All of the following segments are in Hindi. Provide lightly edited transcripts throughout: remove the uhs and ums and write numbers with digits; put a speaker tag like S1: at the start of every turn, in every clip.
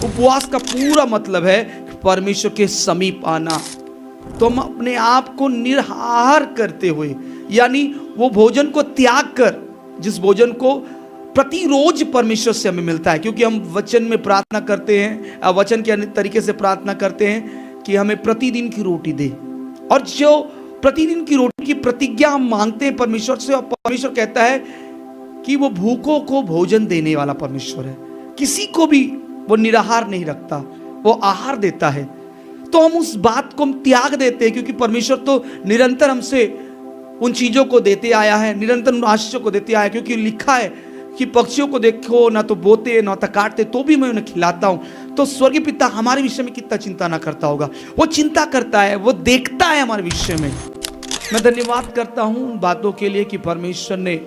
S1: उपवास का पूरा मतलब है परमेश्वर के समीप आना। तो हम अपने आप को निराहार करते हुए, यानी वो भोजन को त्याग कर, जिस भोजन को प्रतिरोज परमेश्वर से हमें मिलता है, क्योंकि हम वचन में प्रार्थना करते हैं, वचन के तरीके से प्रार्थना करते हैं कि हमें प्रतिदिन की रोटी दे। और जो प्रतिदिन की रोटी की प्रतिज्ञा हम मांगते हैं परमेश्वर से, और परमेश्वर कहता है कि वो भूखों को भोजन देने वाला परमेश्वर है। किसी को भी वो निराहार नहीं रखता, वो आहार देता है। तो हम उस बात को हम त्याग देते हैं, क्योंकि परमेश्वर तो निरंतर हमसे उन चीजों को देते आया है, निरंतर उन आशीषों को देते आया है, क्योंकि लिखा है कि पक्षियों को देखो, ना तो बोते ना तो काटते, तो भी मैं उन्हें खिलाता हूं। तो स्वर्गीय पिता हमारे विषय में कितना चिंता ना करता होगा। वो चिंता करता है, वो देखता है हमारे विषय में। मैं धन्यवाद करता हूं उन बातों के लिए कि परमेश्वर ने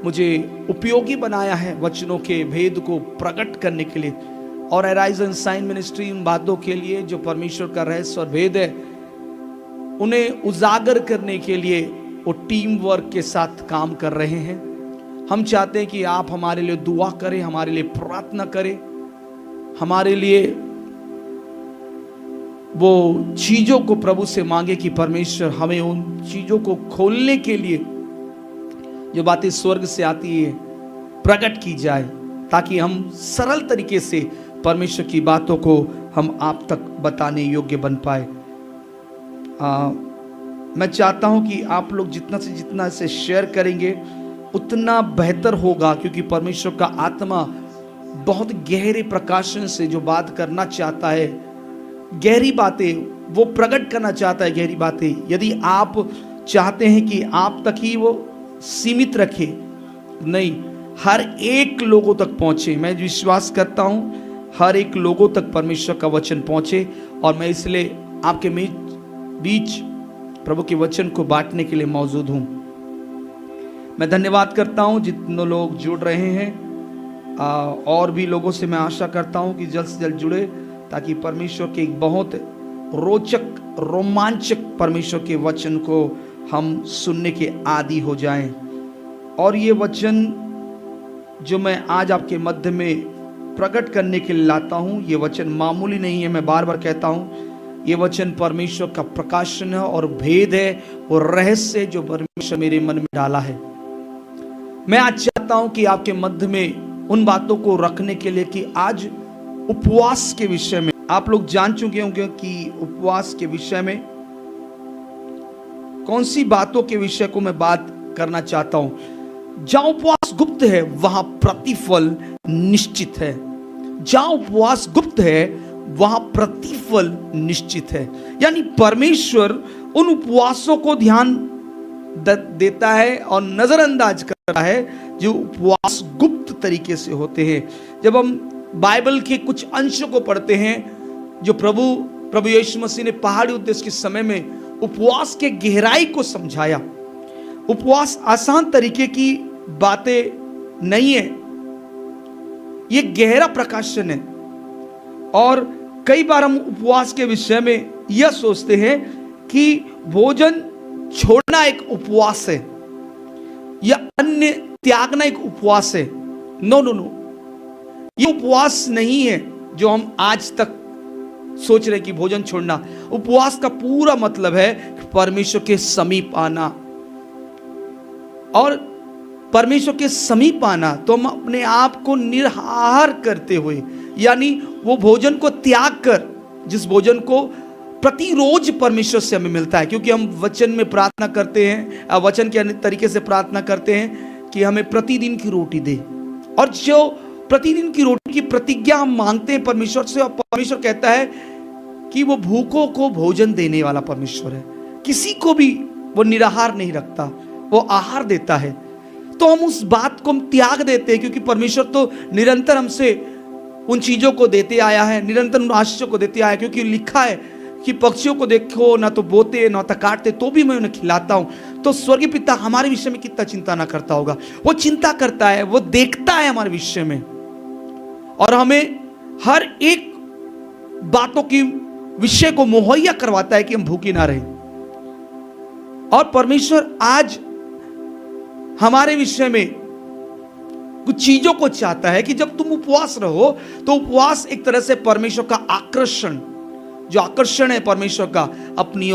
S1: मुझे उपयोगी बनाया है वचनों के भेद को प्रकट करने के लिए, और अराइज एंड शाइन मिनिस्ट्री उन बातों के लिए जो परमेश्वर का रहस्य और भेद है उन्हें उजागर करने के लिए वो टीम वर्क के साथ काम कर रहे हैं। हम चाहते हैं कि आप हमारे लिए दुआ करें, हमारे लिए प्रार्थना करें, हमारे लिए वो चीजों को प्रभु से मांगे कि परमेश्वर हमें उन चीजों को खोलने के लिए जो बातें स्वर्ग से आती है प्रकट की जाए, ताकि हम सरल तरीके से परमेश्वर की बातों को हम आप तक बताने योग्य बन पाए। मैं चाहता हूं कि आप लोग जितना से जितना इसे शेयर करेंगे उतना बेहतर होगा, क्योंकि परमेश्वर का आत्मा बहुत गहरे प्रकाशन से जो बात करना चाहता है, गहरी बातें वो प्रकट करना चाहता है, गहरी बातें। यदि आप चाहते हैं कि आप तक ही वो सीमित रखे, नहीं, हर एक लोगों तक पहुंचे। मैं विश्वास करता हूं हर एक लोगों तक परमेश्वर का वचन पहुंचे, और मैं इसलिए आपके बीच प्रभु के वचन को बांटने के लिए मौजूद हूं। मैं धन्यवाद करता हूं जितने लोग जुड़ रहे हैं, और भी लोगों से मैं आशा करता हूं कि जल्द से जल्द जुड़े, ताकि परमेश्वर के एक बहुत रोचक रोमांचक परमेश्वर के वचन को हम सुनने के आदी हो जाएं। और ये वचन जो मैं आज आपके मध्य में प्रकट करने के लिए लाता हूं, ये वचन मामूली नहीं है। मैं बार बार कहता हूं ये वचन परमेश्वर का प्रकाशन है और भेद है और रहस्य जो परमेश्वर मेरे मन में डाला है। मैं आज चाहता हूं कि आपके मध्य में उन बातों को रखने के लिए कि आज उपवास के विषय में आप लोग जान चुके होंगे कि उपवास के विषय में कौन सी बातों के विषय को मैं बात करना चाहता हूं। जहां उपवास गुप्त है वहां प्रतिफल निश्चित है। जहां उपवास गुप्त है वहां प्रतिफल निश्चित है। यानी परमेश्वर उन उपवासों को ध्यान देता है और नजरअंदाज करता है जो उपवास गुप्त तरीके से होते हैं। जब हम बाइबल के कुछ अंशों को पढ़ते हैं, जो प्रभु यीशु मसीह ने पहाड़ी उद्देश्य के समय में उपवास के गहराई को समझाया। उपवास आसान तरीके की बातें नहीं है, ये गहरा प्रकाशन है। और कई बार हम उपवास के विषय में यह सोचते हैं कि भोजन छोड़ना एक उपवास है या अन्य त्यागना एक उपवास है। नो नो नो, ये उपवास नहीं है जो हम आज तक सोच रहे कि भोजन छोड़ना। उपवास का पूरा मतलब है परमेश्वर के समीप आना, और परमेश्वर के समीप आना तो हम अपने आप को निराहार करते हुए, यानी वो भोजन को त्याग कर, जिस भोजन को प्रतिरोज परमेश्वर से हमें मिलता है, क्योंकि हम वचन में प्रार्थना करते हैं, वचन के तरीके से प्रार्थना करते हैं कि हमें प्रतिदिन की रोटी दे। और जो प्रतिदिन की रोटी की प्रतिज्ञा हम मांगते हैं परमेश्वर से, और परमेश्वर कहता है कि वो भूखों को भोजन देने वाला परमेश्वर है। किसी को भी वो निराहार नहीं रखता, वो आहार देता है। तो हम उस बात को हम त्याग देते हैं, क्योंकि परमेश्वर तो निरंतर हमसे उन चीजों को देते आया है, निरंतर उन आशीषों को देते आया है, क्योंकि लिखा है कि पक्षियों को देखो, ना तो बोते ना तो काटते, तो भी मैं उन्हें खिलाता हूं। तो स्वर्गीय पिता हमारे विषय में कितना चिंता ना करता होगा। वो चिंता करता है, वो देखता है हमारे विषय में, और हमें हर एक बातों की विषय को मुहैया करवाता है कि हम भूखे ना रहें। और परमेश्वर आज हमारे विषय में कुछ चीजों को चाहता है कि जब तुम उपवास रहो तो उपवास एक तरह से परमेश्वर का आकर्षण, जो आकर्षण है परमेश्वर का अपनी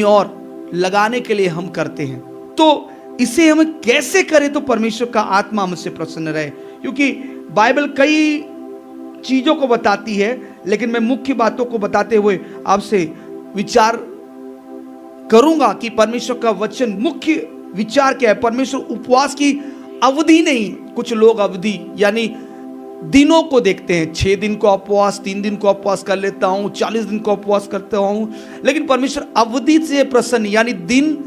S1: ओर लगाने के लिए हम करते हैं। तो इसे हम कैसे करें तो परमेश्वर का आत्मा हमसे प्रसन्न रहे, क्योंकि बाइबल कई चीजों को बताती है, लेकिन मैं मुख्य बातों को बताते हुए आपसे विचार करूंगा कि परमेश्वर का वचन मुख्य विचार क्या है। परमेश्वर उपवास की अवधि नहीं, कुछ लोग अवधि यानी दिनों को देखते हैं, 6 दिन को उपवास, 3 दिन को उपवास कर लेता हूं, 40 दिन को उपवास करता हूं, लेकिन परमेश्वर अवधि से प्रसन्न यानी दिन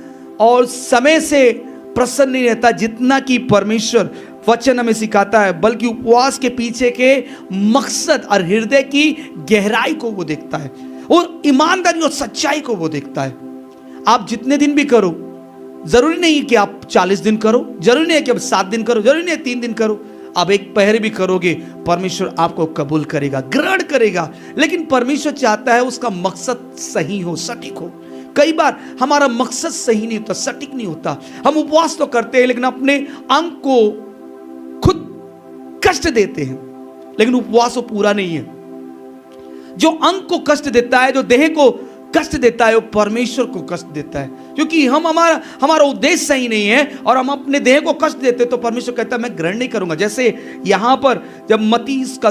S1: और समय से प्रसन्न नहीं रहता जितना कि परमेश्वर वचन हमें सिखाता है, बल्कि उपवास के पीछे के मकसद और हृदय की गहराई को वो देखता है और ईमानदारी और सच्चाई को वो देखता है। आप जितने दिन भी करो, जरूरी नहीं कि आप 40 दिन करो, जरूरी नहीं है कि आप 7 दिन करो, जरूरी नहीं है 3 दिन करो, आप एक पहर भी करोगे परमेश्वर आपको कबूल करेगा, ग्रहण करेगा। लेकिन परमेश्वर चाहता है उसका मकसद सही हो, सटीक हो। कई बार हमारा मकसद सही नहीं होता, सटीक नहीं होता। हम उपवास तो करते हैं लेकिन अपने अंग को खुद कष्ट देते हैं, लेकिन उपवास वो पूरा नहीं है। जो अंग को कष्ट देता है, जो देह को कष्ट देता है, वो परमेश्वर को कष्ट देता है, क्योंकि हमारा उद्देश्य सही नहीं है और हम अपने देह को कष्ट देते तो परमेश्वर कहता है मैं ग्रहण नहीं करूंगा। जैसे यहां पर जब मत्ती इसका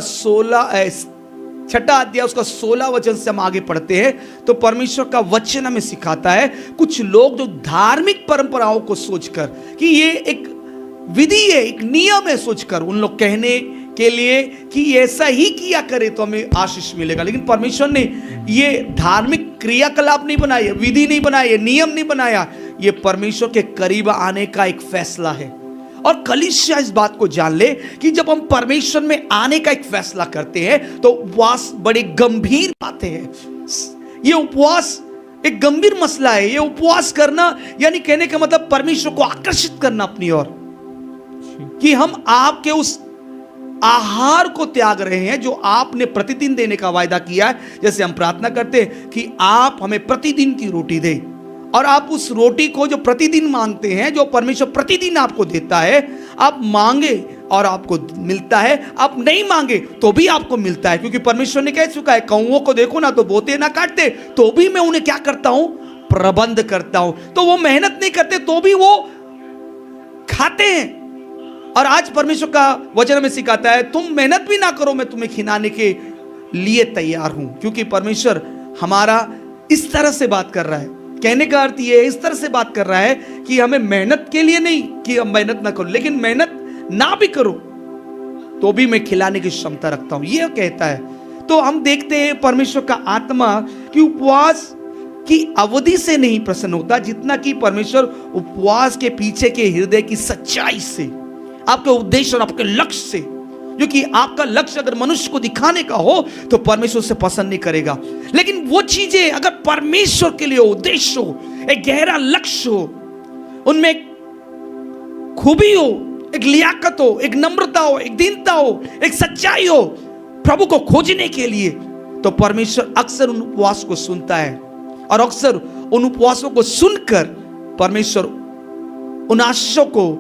S1: 6 अध्याय उसका 16 वचन से हम आगे पढ़ते हैं तो परमेश्वर का वचन हमें सिखाता है, कुछ लोग जो धार्मिक परंपराओं को सोचकर कि ये एक विधि है, एक नियम है, सोचकर उन लोग कहने के लिए कि ऐसा ही किया करे तो हमें आशीष मिलेगा। लेकिन परमेश्वर ने ये धार्मिक क्रियाकलाप नहीं बनाया, विधि नहीं बनाई, नियम नहीं बनाया, ये परमेश्वर के करीब आने का एक फैसला है। और कलीसिया इस बात को जान ले कि जब हम परमेश्वर में आने का एक फैसला करते हैं तो उपवास बड़ी गंभीर बातें हैं। ये उपवास एक गंभीर मसला है। ये उपवास करना यानी कहने का मतलब परमेश्वर को आकर्षित करना अपनी ओर, कि हम आपके उस आहार को त्याग रहे हैं जो आपने प्रतिदिन देने का वायदा किया है। जैसे हम प्रार्थना करते हैं कि आप हमें प्रतिदिन की रोटी दें, और आप उस रोटी को जो प्रतिदिन मांगते हैं, जो परमेश्वर प्रतिदिन आपको देता है, आप मांगे और आपको मिलता है, आप नहीं मांगे तो भी आपको मिलता है, क्योंकि परमेश्वर ने कह चुका है कौओं को देखो ना तो बोते ना काटते, तो भी मैं उन्हें क्या करता हूं, प्रबंध करता हूं। तो वो मेहनत नहीं करते तो भी वो खाते हैं। और आज परमेश्वर का वचन हमें सिखाता है तुम मेहनत भी ना करो, मैं तुम्हें खिलाने के लिए तैयार हूं, क्योंकि परमेश्वर हमारा इस तरह से बात कर रहा है। कहने का अर्थ ये इस तरह से बात कर रहा है कि हमें मेहनत के लिए नहीं कि हम मेहनत ना करो, लेकिन मेहनत ना भी करो तो भी मैं खिलाने की क्षमता रखता हूं, ये कहता है। तो हम देखते हैं परमेश्वर का आत्मा कि उपवास की अवधि से नहीं प्रसन्न होता जितना कि परमेश्वर उपवास के पीछे के हृदय की सच्चाई से, आपके उद्देश्य और आपके लक्ष्य से। क्योंकि आपका लक्ष्य अगर मनुष्य को दिखाने का हो तो परमेश्वर उसे पसंद नहीं करेगा, लेकिन वो चीजें अगर परमेश्वर के लिए उद्देश्य हो, एक गहरा लक्ष्य हो, उनमें एक खूबी हो, एक लियाकत हो, एक नम्रता हो, एक दीनता हो, एक सच्चाई हो प्रभु को खोजने के लिए, तो परमेश्वर अक्सर उन उपवास को सुनता है। और अक्सर उन उपवासों को सुनकर परमेश्वर उन आशीषों को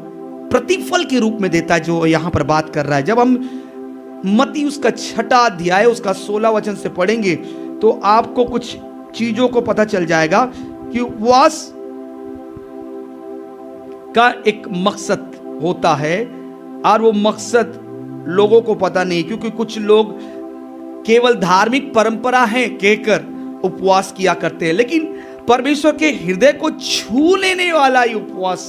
S1: प्रतिफल के रूप में देता है जो यहां पर बात कर रहा है। जब हम मत्ती उसका 6 अध्याय उसका 16 वचन से पढ़ेंगे तो आपको कुछ चीजों को पता चल जाएगा कि उपवास का एक मकसद होता है और वो मकसद लोगों को पता नहीं, क्योंकि कुछ लोग केवल धार्मिक परंपरा है कहकर उपवास किया करते हैं, लेकिन परमेश्वर के हृदय को छू लेने वाला ये उपवास,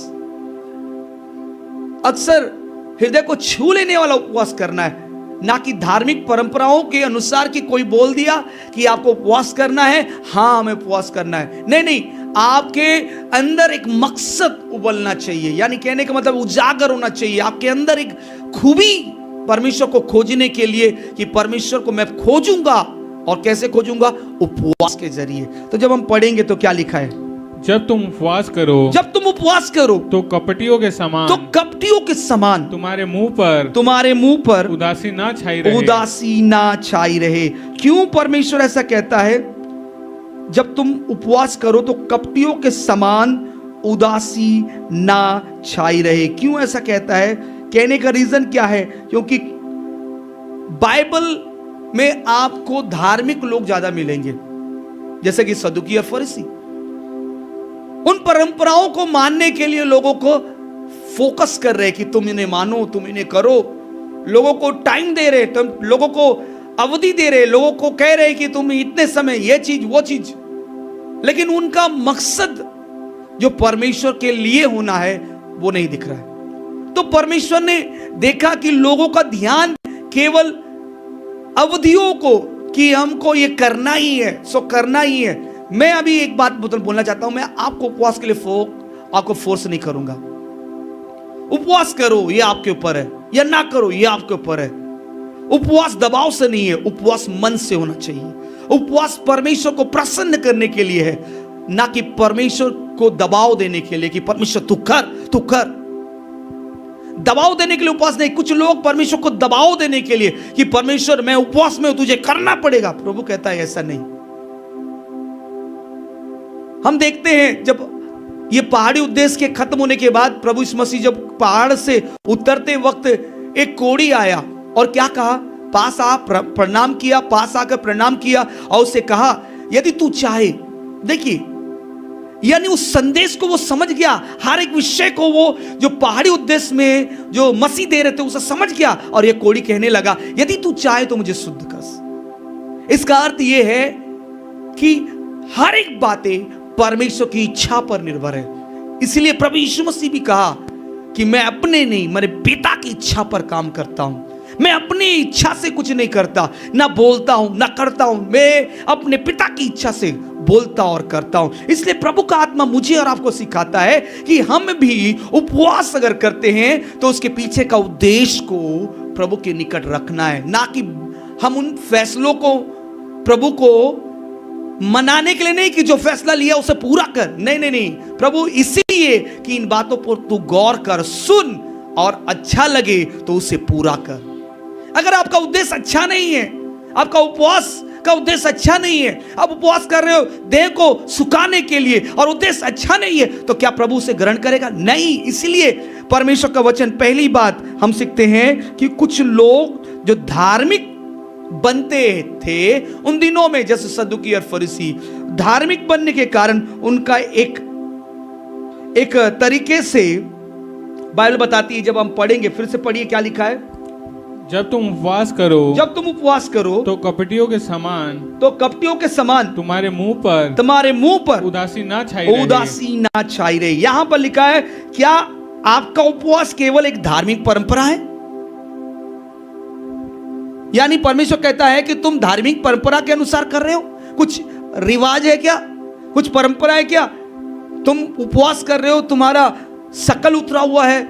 S1: अक्सर हृदय को छू लेने वाला उपवास करना है, ना कि धार्मिक परंपराओं के अनुसार कि कोई बोल दिया कि आपको उपवास करना है, हाँ हमें उपवास करना है। नहीं, आपके अंदर एक मकसद उबलना चाहिए, यानी कहने का मतलब उजागर होना चाहिए आपके अंदर एक खूबी परमेश्वर को खोजने के लिए कि परमेश्वर को मैं खोजूंगा। और कैसे खोजूंगा? उपवास के जरिए। तो जब हम पढ़ेंगे तो क्या लिखा है?
S2: जब तुम उपवास करो तो कपटियों के समान तुम्हारे मुंह पर उदासी ना छाई रहे।
S1: क्यों परमेश्वर ऐसा कहता है? जब तुम उपवास करो तो कपटियों के समान उदासी ना छाई रहे। क्यों ऐसा कहता है? कहने का रीजन क्या है? क्योंकि बाइबल में आपको धार्मिक लोग ज्यादा मिलेंगे, जैसे कि सदुकी और फरीसी। उन परंपराओं को मानने के लिए लोगों को फोकस कर रहे कि तुम इन्हें मानो, तुम इन्हें करो, लोगों को टाइम दे रहे, तुम लोगों को अवधि दे रहे, लोगों को कह रहे कि तुम इतने समय ये चीज वो चीज, लेकिन उनका मकसद जो परमेश्वर के लिए होना है वो नहीं दिख रहा है। तो परमेश्वर ने देखा कि लोगों का ध्यान केवल अवधियों को, कि हमको ये करना ही है सो करना ही है। मैं अभी एक बात बोलना चाहता हूं, मैं आपको उपवास के लिए आपको फोर्स नहीं करूंगा। उपवास करो ये आपके ऊपर है, या ना करो ये आपके ऊपर है। उपवास दबाव से नहीं है, उपवास मन से होना चाहिए। उपवास परमेश्वर को प्रसन्न करने के लिए है, ना कि परमेश्वर को दबाव देने के लिए कि परमेश्वर तू कर। दबाव देने के लिए उपवास नहीं। कुछ लोग परमेश्वर को दबाव देने के लिए कि परमेश्वर मैं उपवास में हूं, तुझे करना पड़ेगा। प्रभु कहता है ऐसा नहीं। हम देखते हैं जब ये पहाड़ी उद्देश्य के खत्म होने के बाद प्रभु यीशु मसीह जब पहाड़ से उतरते वक्त एक कोढ़ी आया और क्या कहा? पास आ प्रणाम किया, पास आकर प्रणाम किया और उससे कहा यदि तू चाहे। देखिए, यानी उस संदेश को वो समझ गया, हर एक विषय को वो जो पहाड़ी उद्देश्य में जो मसीह दे रहे थे उसे समझ गया। और ये कोढ़ी कहने लगा यदि तू चाहे तो मुझे शुद्ध कर। इसका अर्थ ये है कि हर एक बातें परमेश्वर की इच्छा पर निर्भर है। इसलिए प्रभु यीशु मसीह भी कहा कि मैं अपने नहीं, मेरे पिता की इच्छा पर काम करता हूं। मैं अपनी इच्छा से कुछ नहीं करता, ना बोलता हूं ना करता हूं, मैं अपने पिता की इच्छा से बोलता और करता हूं। इसलिए प्रभु का आत्मा मुझे और आपको सिखाता है कि हम भी उपवास अगर करते हैं तो उसके पीछे का उद्देश्य को प्रभु के निकट रखना है, ना कि हम उन फैसलों को प्रभु को मनाने के लिए नहीं कि जो फैसला लिया उसे पूरा कर। नहीं, प्रभु इसीलिए कि इन बातों पर तू गौर कर, सुन और अच्छा लगे तो उसे पूरा कर। अगर आपका उद्देश्य अच्छा नहीं है, आपका उपवास का उद्देश्य अच्छा नहीं है, आप उपवास कर रहे हो देह को सुखाने के लिए और उद्देश्य अच्छा नहीं है, तो क्या प्रभु उसे ग्रहण करेगा? नहीं। इसलिए परमेश्वर का वचन, पहली बात हम सीखते हैं कि कुछ लोग जो धार्मिक बनते थे उन दिनों में, जैसे सदुकी और फरीसी, धार्मिक बनने के कारण उनका एक तरीके से बाइबल बताती है। जब हम पढ़ेंगे, फिर से पढ़िए क्या लिखा है?
S2: जब तुम उपवास करो तो कपटियों के समान तुम्हारे मुंह पर उदासी ना छाई रहे।
S1: यहां पर लिखा है, क्या आपका उपवास केवल एक धार्मिक परंपरा है? यानी परमेश्वर कहता है कि तुम धार्मिक परंपरा के अनुसार कर रहे हो? कुछ रिवाज है क्या? कुछ परंपरा है क्या? तुम उपवास कर रहे हो, तुम्हारा शकल उतरा हुआ है,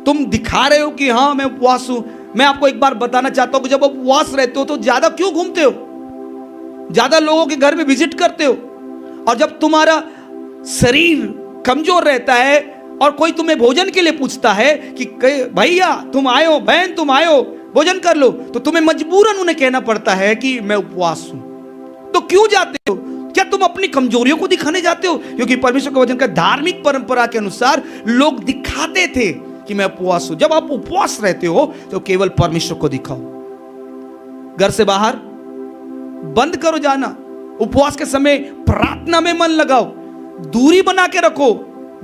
S1: तुम दिखा रहे हो कि हाँ मैं उपवास हूं। मैं आपको एक बार बताना चाहता हूं कि जब आप उपवास रहते हो तो ज्यादा क्यों घूमते हो? ज्यादा लोगों के घर में विजिट करते हो। और जब तुम्हारा शरीर कमजोर रहता है और कोई तुम्हें भोजन के लिए पूछता है कि भैया तुम आए हो, बहन तुम आए हो, भोजन कर लो, तो तुम्हें मजबूरन उन्हें कहना पड़ता है कि मैं उपवास हूं। तो क्यों जाते हो? क्या तुम अपनी कमजोरियों को दिखाने जाते हो? क्योंकि परमेश्वर के वचन का धार्मिक परंपरा के अनुसार लोग दिखाते थे कि मैं उपवास हूं। जब आप उपवास रहते हो तो केवल परमेश्वर को दिखाओ। घर से बाहर बंद करो जाना। उपवास के समय प्रार्थना में मन लगाओ, दूरी बना के रखो।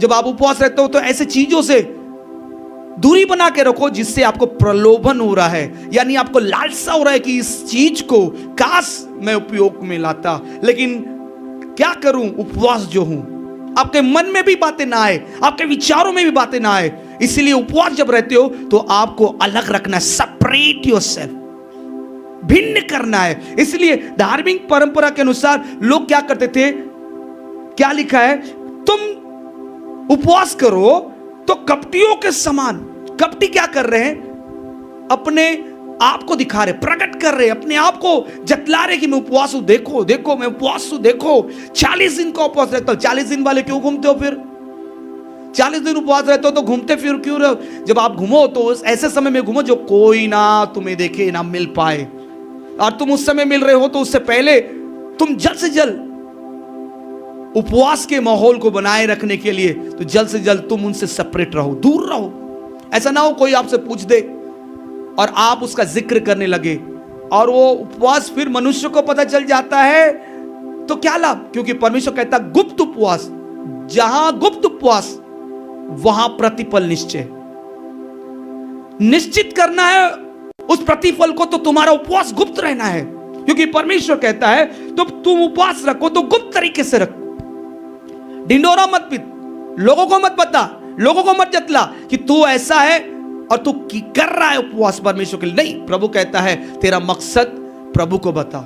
S1: जब आप उपवास रहते हो तो ऐसे चीजों से दूरी बना के रखो जिससे आपको प्रलोभन हो रहा है, यानी आपको लालसा हो रहा है कि इस चीज को काश मैं उपयोग में लाता, लेकिन क्या करूं? उपवास जो हूं, आपके मन में भी बातें ना आए, आपके विचारों में भी बातें ना आए। इसलिए उपवास जब रहते हो तो आपको अलग रखना है, सेपरेट योरसेल्फ, भिन्न करना है। इसलिए धार्मिक परंपरा के अनुसार लोग क्या करते थे? क्या लिखा है? तुम उपवास करो तो कपटियों के समान। कपटी क्या कर रहे हैं? अपने आप को दिखा रहे, प्रकट कर रहे, अपने आप को जतला रहे कि मैं उपवास हूं, देखो देखो मैं उपवास हूं, देखो 40 दिन का उपवास रहता हूं। 40 दिन वाले क्यों घूमते हो? फिर 40 दिन उपवास रहते हो तो घूमते फिर क्यों रहो? जब आप घूमो तो ऐसे समय में घूमो जो कोई ना तुम्हें देखे, ना मिल पाए। और तुम उस समय मिल रहे हो तो उससे पहले तुम जल्द से जल्द उपवास के माहौल को बनाए रखने के लिए तो जल्द से जल्द तुम उनसे सेपरेट रहो, दूर रहो। ऐसा ना हो कोई आपसे पूछ दे और आप उसका जिक्र करने लगे और वो उपवास फिर मनुष्य को पता चल जाता है तो क्या लाभ? क्योंकि परमेश्वर कहता है गुप्त उपवास, जहां गुप्त उपवास वहां प्रतिफल निश्चय। निश्चित करना है उस प्रतिफल को, तो तुम्हारा उपवास गुप्त रहना है। क्योंकि परमेश्वर कहता है तो तुम उपवास रखो तो गुप्त तरीके से रखो, ढिंडोरा मत पीट, लोगों को मत बता, लोगों को मत जतला कि तू ऐसा है और तू कर रहा है उपवास परमेश्वर के लिए। नहीं, प्रभु कहता है तेरा मकसद प्रभु को बता,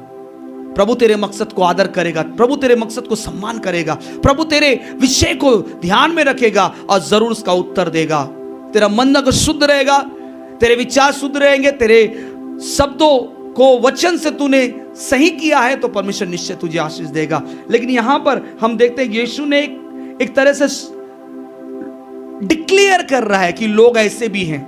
S1: प्रभु तेरे मकसद को आदर करेगा, प्रभु तेरे मकसद को सम्मान करेगा, प्रभु तेरे विषय को ध्यान में रखेगा और जरूर उसका उत्तर देगा। तेरा मन अगर शुद्ध रहेगा, तेरे विचार शुद्ध रहेंगे, तेरे शब्दों को वचन से तूने सही किया है तो परमेश्वर निश्चय तुझे आशीष देगा। लेकिन यहां पर हम देखते हैं यीशु ने एक तरह से डिक्लेयर कर रहा है कि लोग ऐसे भी हैं,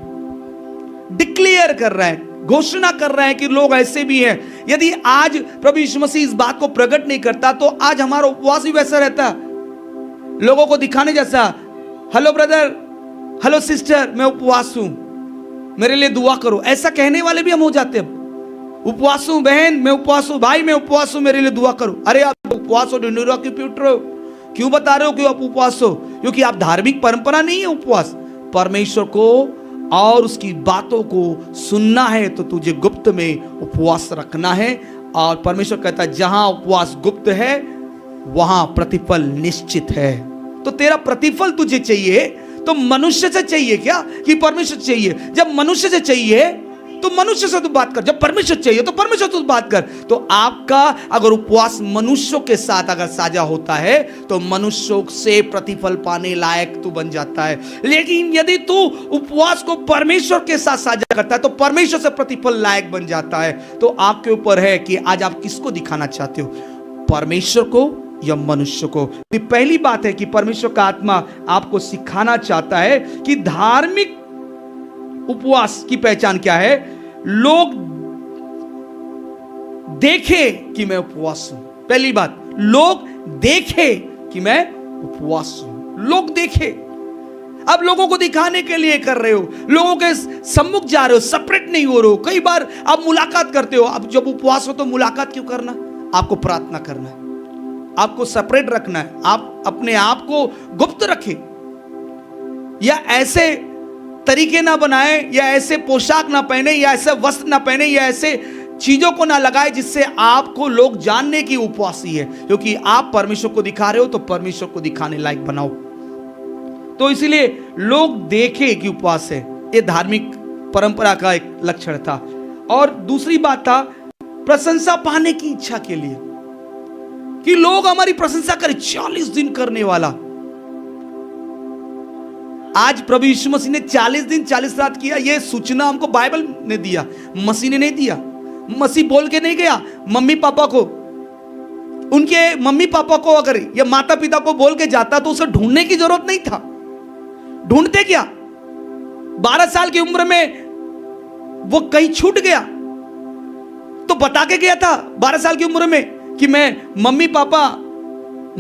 S1: डिक्लेयर कर रहा है, घोषणा कर रहा है कि लोग ऐसे भी हैं। यदि आज प्रभु यीशु मसीह इस बात को प्रकट नहीं करता तो आज हमारा उपवास भी वैसा रहता, लोगों को दिखाने जैसा। हेलो ब्रदर, हेलो सिस्टर, मैं उपवास हूं, मेरे लिए दुआ करो, ऐसा कहने वाले भी हम हो जाते हैं। उपवास हूं बहन, मैं उपवास हूं भाई, मैं उपवास हूं, मेरे लिए दुआ करो। अरे आप उपवास हो, ढिंढोरा क्यों पीट रहे हो, क्यों बता रहे हो कि आप उपवास हो? क्योंकि आप धार्मिक परंपरा नहीं है उपवास। परमेश्वर को और उसकी बातों को सुनना है तो तुझे गुप्त में उपवास रखना है। और परमेश्वर कहता है जहां उपवास गुप्त है वहां प्रतिफल निश्चित है। तो तेरा प्रतिफल तुझे चाहिए तो मनुष्य से चाहिए क्या कि परमेश्वर चाहिए? जब मनुष्य से चाहिए तो मनुष्य से तो बात कर, जब परमेश्वर चाहिए तो परमेश्वर से तो बात कर। तो आपका अगर उपवास मनुष्यों के साथ अगर साझा होता है तो मनुष्यों से प्रतिफल पाने लायक तू बन जाता है। लेकिन यदि तू उपवास को परमेश्वर के साथ साझा करता है तो परमेश्वर से प्रतिफल लायक बन जाता है। तो आपके ऊपर है कि आज आप किसको दिखाना चाहते हो, परमेश्वर को या मनुष्य को। पहली बात है कि परमेश्वर का आत्मा आपको सिखाना चाहता है कि धार्मिक उपवास की पहचान क्या है। लोग देखे कि मैं उपवास हूं, पहली बात, लोग देखे कि मैं उपवास हूं, लोग देखे। अब लोगों को दिखाने के लिए कर रहे हो, लोगों के सम्मुख जा रहे हो, सेपरेट नहीं हो रहे हो। कई बार आप मुलाकात करते हो, अब जब उपवास हो तो मुलाकात क्यों करना? आपको प्रार्थना करना है, आपको सेपरेट रखना है, आप अपने आप को गुप्त रखें, या ऐसे तरीके ना बनाए, या ऐसे पोशाक ना पहने, या ऐसे वस्त्र ना पहने, या ऐसे चीजों को ना लगाए जिससे आपको लोग जानने की उपवासी है। क्योंकि आप परमेश्वर को दिखा रहे हो तो परमेश्वर को दिखाने लायक बनाओ। तो इसलिए लोग देखे कि उपवास है, ये धार्मिक परंपरा का एक लक्षण था। और दूसरी बात था प्रशंसा पाने की इच्छा के लिए, कि लोग हमारी प्रशंसा करें। 40 दिन करने वाला, आज प्रभु यीशु मसीह ने 40 दिन 40 रात किया, यह सूचना हमको बाइबल ने दिया, मसीह ने नहीं दिया। मसीह बोल के नहीं गया मम्मी पापा को, उनके मम्मी पापा को अगर या माता पिता को बोल के जाता तो उसे ढूंढने की जरूरत नहीं था। ढूंढते क्या? 12 साल की उम्र में वो कहीं छूट गया तो बता के गया था 12 साल की उम्र में कि मैं मम्मी पापा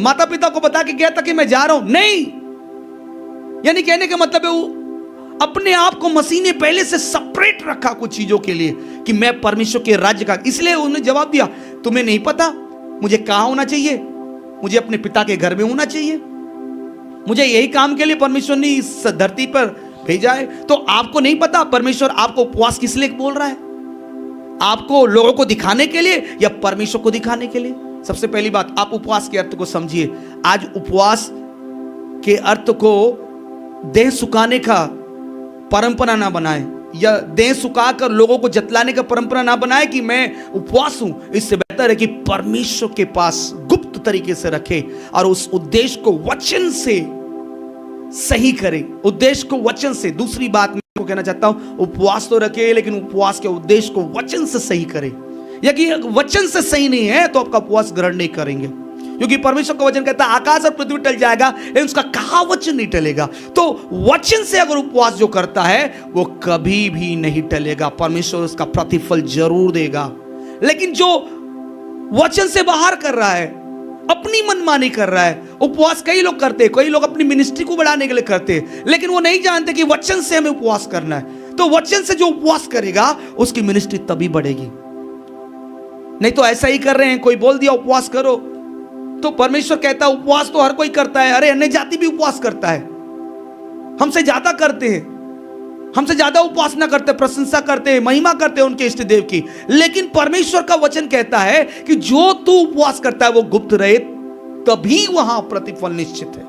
S1: माता पिता को बता के गया था कि मैं जा रहा हूं? नहीं। यानी कहने का मतलब है वो अपने आप को मसीह ने पहले से सेपरेट रखा कुछ चीजों के लिए कि मैं परमेश्वर के राज्य का। इसलिए उन्होंने जवाब दिया, तुम्हें नहीं पता मुझे कहां होना चाहिए? मुझे अपने पिता के घर में होना चाहिए। मुझे यही काम के लिए परमेश्वर ने इस धरती पर भेजा है। तो आपको नहीं पता परमेश्वर आपको उपवास किस लिए बोल रहा है? आपको लोगों को दिखाने के लिए या परमेश्वर को दिखाने के लिए? सबसे पहली बात, आप उपवास के अर्थ को समझिए। आज उपवास के अर्थ को देह सुखाने का परंपरा ना बनाए, या देह सुखाकर लोगों को जतलाने का परंपरा ना बनाए कि मैं उपवास हूं। इससे बेहतर है कि परमेश्वर के पास गुप्त तरीके से रखे और उस उद्देश्य को वचन से सही करे, उद्देश्य को वचन से। दूसरी बात मैं को कहना चाहता हूं, उपवास तो रखे लेकिन उपवास के उद्देश्य को वचन से सही करे। यदि वचन से सही नहीं है तो आपका उपवास ग्रहण नहीं करेंगे, क्योंकि परमेश्वर का वचन कहता है आकाश और पृथ्वी टल जाएगा लेकिन उसका कहा वचन नहीं टलेगा। तो वचन से अगर उपवास जो करता है वो कभी भी नहीं टलेगा, परमेश्वर उसका प्रतिफल जरूर देगा। लेकिन जो वचन से बाहर कर रहा है अपनी मनमानी कर रहा है। उपवास कई लोग करते हैं, कई लोग अपनी मिनिस्ट्री को बढ़ाने के लिए करते हैं, लेकिन वो नहीं जानते कि वचन से हमें उपवास करना है। तो वचन से जो उपवास करेगा उसकी मिनिस्ट्री तभी बढ़ेगी। नहीं तो ऐसा ही कर रहे हैं, कोई बोल दिया उपवास करो, तो परमेश्वर कहता है उपवास तो हर कोई करता है। अरे अन्य जाति भी उपवास करता है, हमसे ज्यादा करते हैं, हमसे ज्यादा उपासना करते, प्रशंसा करते हैं, महिमा करते हैं उनके इष्ट देव की। लेकिन परमेश्वर का वचन कहता है कि जो तू उपवास करता है वो गुप्त रहे, तभी वहां प्रतिफल निश्चित है,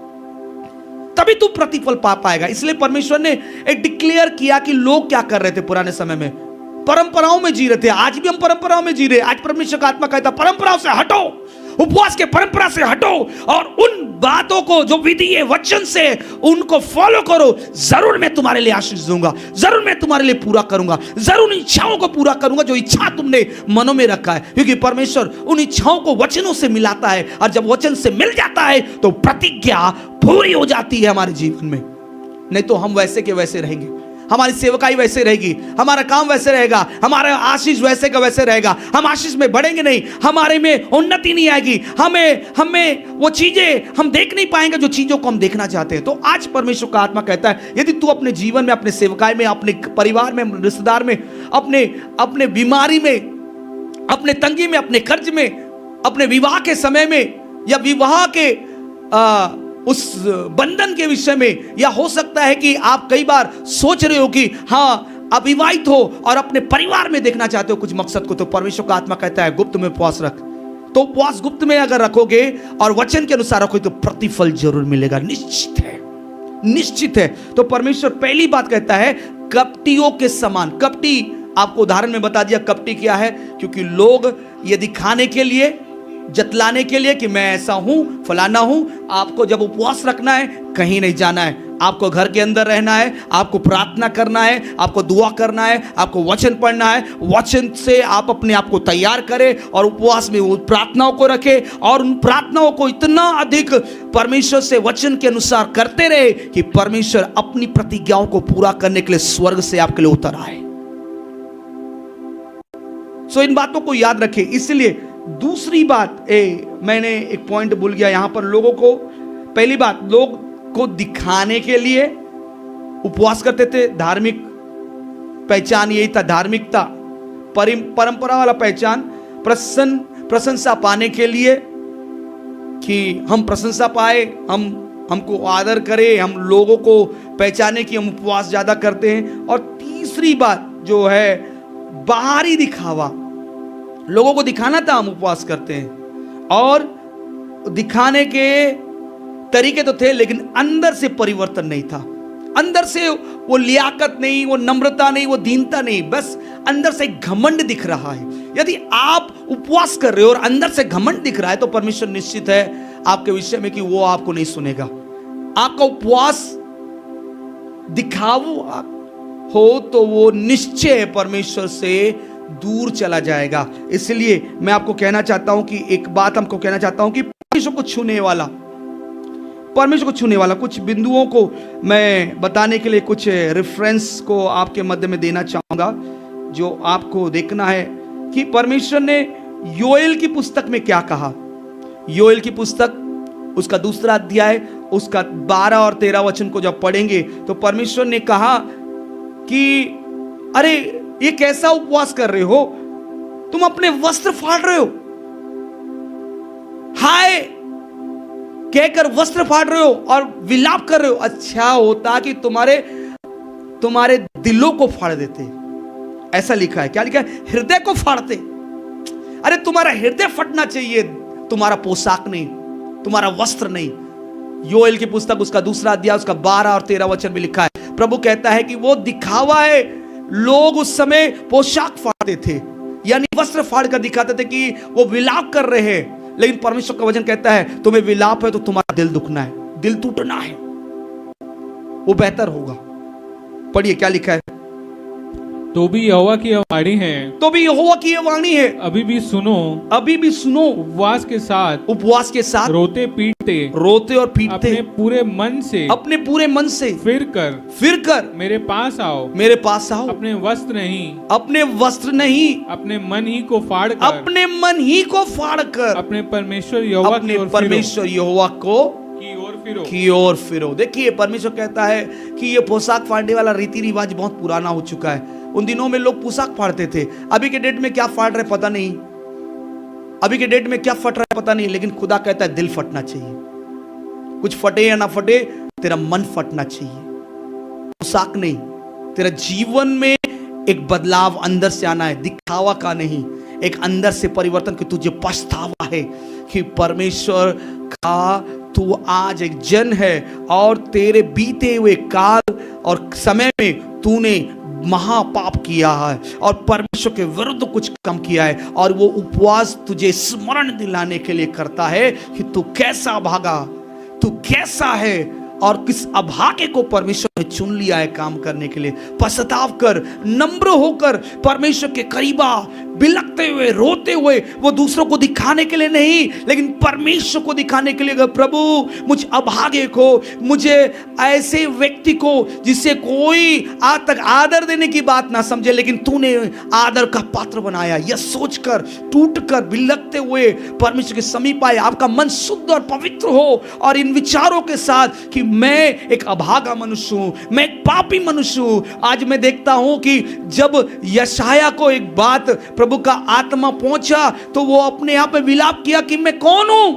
S1: तभी तू प्रतिफल पा पाएगा। इसलिए परमेश्वर ने एक डिक्लेयर किया कि लोग क्या कर रहे थे पुराने समय में, परंपराओं में जी रहे थे। आज भी हम परंपराओं में जी रहे हैं। आज परमेश्वर का आत्मा कहता है परंपराओं से हटो, उपवास के परंपरा से हटो और उन बातों को जो विधि है वचन से उनको फॉलो करो। जरूर मैं तुम्हारे लिए आशीष दूंगा, जरूर मैं तुम्हारे लिए पूरा करूंगा, जरूर इच्छाओं को पूरा करूंगा जो इच्छा तुमने मनों में रखा है। क्योंकि परमेश्वर उन इच्छाओं को वचनों से मिलाता है, और जब वचन से मिल जाता है तो प्रतिज्ञा पूरी हो जाती है हमारे जीवन में। नहीं तो हम वैसे के वैसे रहेंगे, हमारी सेवकाई वैसे रहेगी, हमारा काम वैसे रहेगा, हमारा आशीष वैसे का वैसे रहेगा। हम आशीष में बढ़ेंगे नहीं, हमारे में उन्नति नहीं आएगी, हमें वो चीजें हम देख नहीं पाएंगे जो चीजों को हम देखना चाहते हैं। तो आज परमेश्वर का आत्मा कहता है यदि तू अपने जीवन में, अपने सेवकाई में, अपने परिवार में, रिश्तेदार में, अपने बीमारी में, अपने तंगी में, अपने कर्ज में, अपने विवाह के समय में, या विवाह के उस बंधन के विषय में, या हो सकता है कि आप कई बार सोच रहे हो कि हाँ अविवाहित हो और अपने परिवार में देखना चाहते हो कुछ मकसद को, तो परमेश्वर का आत्मा कहता है गुप्त में उपवास रख। तो उपवास गुप्त में अगर रखोगे और वचन के अनुसार रखोगे तो प्रतिफल जरूर मिलेगा, निश्चित है, निश्चित है। तो परमेश्वर पहली बात कहता है कपटियों के समान। कपटी, आपको उदाहरण में बता दिया कपटी क्या है, क्योंकि लोग ये दिखाने के लिए, जतलाने के लिए कि मैं ऐसा हूं, फलाना हूं। आपको जब उपवास रखना है, कहीं नहीं जाना है, आपको घर के अंदर रहना है, आपको प्रार्थना करना है, आपको दुआ करना है, आपको वचन पढ़ना है। वचन से आप अपने आप को तैयार करें और उपवास में वो प्रार्थनाओं को रखें, और उन प्रार्थनाओं को इतना अधिक परमेश्वर से वचन के अनुसार करते रहे कि परमेश्वर अपनी प्रतिज्ञाओं को पूरा करने के लिए स्वर्ग से आपके लिए उतर आए। सो इन बातों को याद रखें। इसलिए दूसरी बात, मैंने एक पॉइंट भूल गया यहां पर। लोगों को, पहली बात, लोग को दिखाने के लिए उपवास करते थे। धार्मिक पहचान यही था, धार्मिकता, परंपरा वाला पहचान, प्रशंसा पाने के लिए कि हम प्रशंसा पाए, हमको आदर करे, हम लोगों को पहचाने कि हम उपवास ज्यादा करते हैं। और तीसरी बात जो है बाहरी दिखावा, लोगों को दिखाना था हम उपवास करते हैं, और दिखाने के तरीके तो थे लेकिन अंदर से परिवर्तन नहीं था। अंदर से वो लियाकत नहीं, वो नम्रता नहीं, वो दीनता नहीं, बस अंदर से घमंड दिख रहा है। यदि आप उपवास कर रहे हो और अंदर से घमंड दिख रहा है तो परमेश्वर निश्चित है आपके विषय में कि वो आपको नहीं सुनेगा। आपका उपवास दिखाऊ हो तो वो निश्चय परमेश्वर से दूर चला जाएगा। इसलिए मैं आपको कहना चाहता हूं कि एक बात हमको कहना चाहता हूं कि परमेश्वर को छूने वाला कुछ बिंदुओं को मैं बताने के लिए कुछ रेफरेंस को आपके मध्य में देना चाहूंगा, जो आपको देखना है कि परमेश्वर ने योएल की पुस्तक में क्या कहा। योएल की पुस्तक उसका 2 अध्याय उसका 12 और 13 वचन को जब पढ़ेंगे तो परमेश्वर ने कहा कि अरे ये कैसा उपवास कर रहे हो, तुम अपने वस्त्र फाड़ रहे हो, हाय कहकर वस्त्र फाड़ रहे हो और विलाप कर रहे हो। अच्छा होता कि तुम्हारे दिलों को फाड़ देते। ऐसा लिखा है, क्या लिखा है? हृदय को फाड़ते। अरे तुम्हारा हृदय फटना चाहिए, तुम्हारा पोशाक नहीं, तुम्हारा वस्त्र नहीं। योएल की पुस्तक उसका 2 अध्याय उसका 12 और 13 वचन में लिखा है। प्रभु कहता है कि वो दिखावा है। लोग उस समय पोशाक फाड़ते थे, यानी वस्त्र फाड़ कर दिखाते थे कि वो विलाप कर रहे हैं, लेकिन परमेश्वर का वचन कहता है तुम्हें विलाप है तो तुम्हारा दिल दुखना है, दिल टूटना है, वो बेहतर होगा। पढ़िए क्या लिखा है।
S2: तो भी यहोवा की यह वाणी है,
S1: तो भी यहोवा की यह वाणी है,
S2: अभी भी सुनो,
S1: अभी भी सुनो,
S2: उपवास के साथ रोते और पीटते अपने पूरे मन से फिर कर मेरे पास आओ, अपने वस्त्र नहीं अपने मन ही को फाड़ कर अपने परमेश्वर
S1: यहोवा की ओर फिरो। देखिए परमेश्वर कहता है कि ये पोशाक फाड़ने वाला रीति रिवाज बहुत पुराना हो चुका है। उन दिनों में लोग पोशाक फाड़ते थे, अभी के डेट में क्या फाड़ रहे पता नहीं, अभी के डेट में क्या फट रहा है पता नहीं, लेकिन खुदा कहता है दिल फटना चाहिए। कुछ फटे या ना फटे, तेरा मन फटना चाहिए, पोशाक नहीं। तेरा जीवन में एक बदलाव अंदर से आना है, दिखावा का नहीं, एक अंदर से परिवर्तन कि तुझे पछतावा है कि परमेश्वर का तू आज एक जन है और तेरे बीते हुए काल और समय में तूने महापाप किया है और परमेश्वर के विरुद्ध कुछ कम किया है। और वो उपवास तुझे स्मरण दिलाने के लिए करता है कि तू कैसा भागा, तू कैसा है और किस अभागे को परमेश्वर ने चुन लिया है काम करने के लिए। पश्चाताप कर, नम्र होकर परमेश्वर के करीबा, बिलखते हुए, रोते हुए, वो दूसरों को दिखाने के लिए नहीं लेकिन परमेश्वर को दिखाने के लिए। प्रभु मुझ अभागे को, मुझे ऐसे व्यक्ति को जिसे कोई आज तक आदर देने की बात ना समझे लेकिन तूने आदर का पात्र बनाया, यह सोचकर, टूटकर, बिलखते हुए परमेश्वर के समीप आए। आपका मन शुद्ध और पवित्र हो और इन विचारों के साथ कि मैं एक अभागा मनुष्य हूं, मैं एक पापी मनुष्य हूं। आज मैं देखता हूं कि जब यशाया को एक बात प्रभु का आत्मा पहुंचा तो वो अपने आप में विलाप किया कि मैं कौन हूं,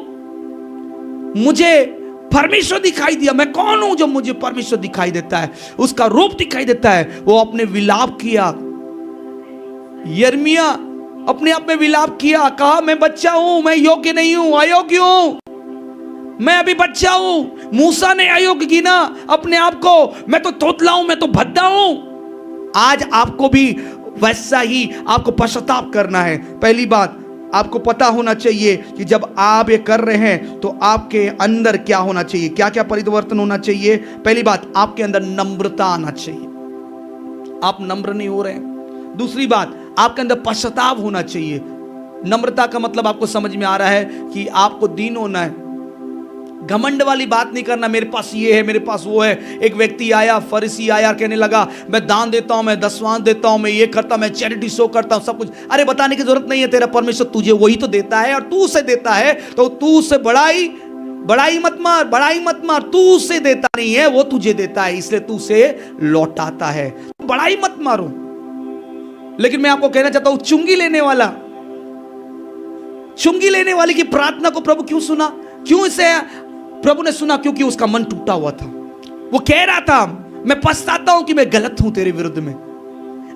S1: मुझे परमेश्वर दिखाई दिया, मैं कौन हूं जो मुझे परमेश्वर दिखाई देता है, उसका रूप दिखाई देता है। वो अपने विलाप किया, यिर्मयाह अपने आप में विलाप किया, कहा मैं बच्चा हूं, मैं योग्य नहीं हूं, अयोग्य हूं, मैं अभी बच्चा हूं। मूसा ने अयोग्य गिना अपने आप को, मैं तो तोतला हूं, मैं तो भद्दा हूं। आज आपको भी वैसा ही आपको पश्चाताप करना है। पहली बात आपको पता होना चाहिए कि जब आप ये कर रहे हैं तो आपके अंदर क्या होना चाहिए, क्या क्या परिवर्तन होना चाहिए। पहली बात, आपके अंदर नम्रता आना चाहिए, आप नम्र नहीं हो रहे हैं। दूसरी बात, आपके अंदर पश्चाताप होना चाहिए। नम्रता का मतलब आपको समझ में आ रहा है कि आपको दीन होना है, घमंड वाली बात नहीं करना, मेरे पास ये है, मेरे पास वो है। एक व्यक्ति आया, फरीसी आया, कहने लगा मैं दान देता हूं, मैं दसवां देता हूं, मैं ये करता हूं, मैं चैरिटी शो करता हूं, सब कुछ। अरे बताने की जरूरत नहीं है, तेरा परमेश्वर तुझे वही तो देता है और तू उसे देता है, तो तू उससे बड़ाई मत मार, तू उसे देता नहीं है, वो तुझे देता है, इसलिए तू उसे लौटाता है, बड़ाई मत मारो। लेकिन मैं आपको कहना चाहता हूं, चुंगी लेने वाली की प्रार्थना को प्रभु क्यों सुना? क्यों इसे प्रभु ने सुना? क्योंकि उसका मन टूटा हुआ था। वो कह रहा था मैं पछताता हूं कि मैं गलत हूं तेरे विरुद्ध में।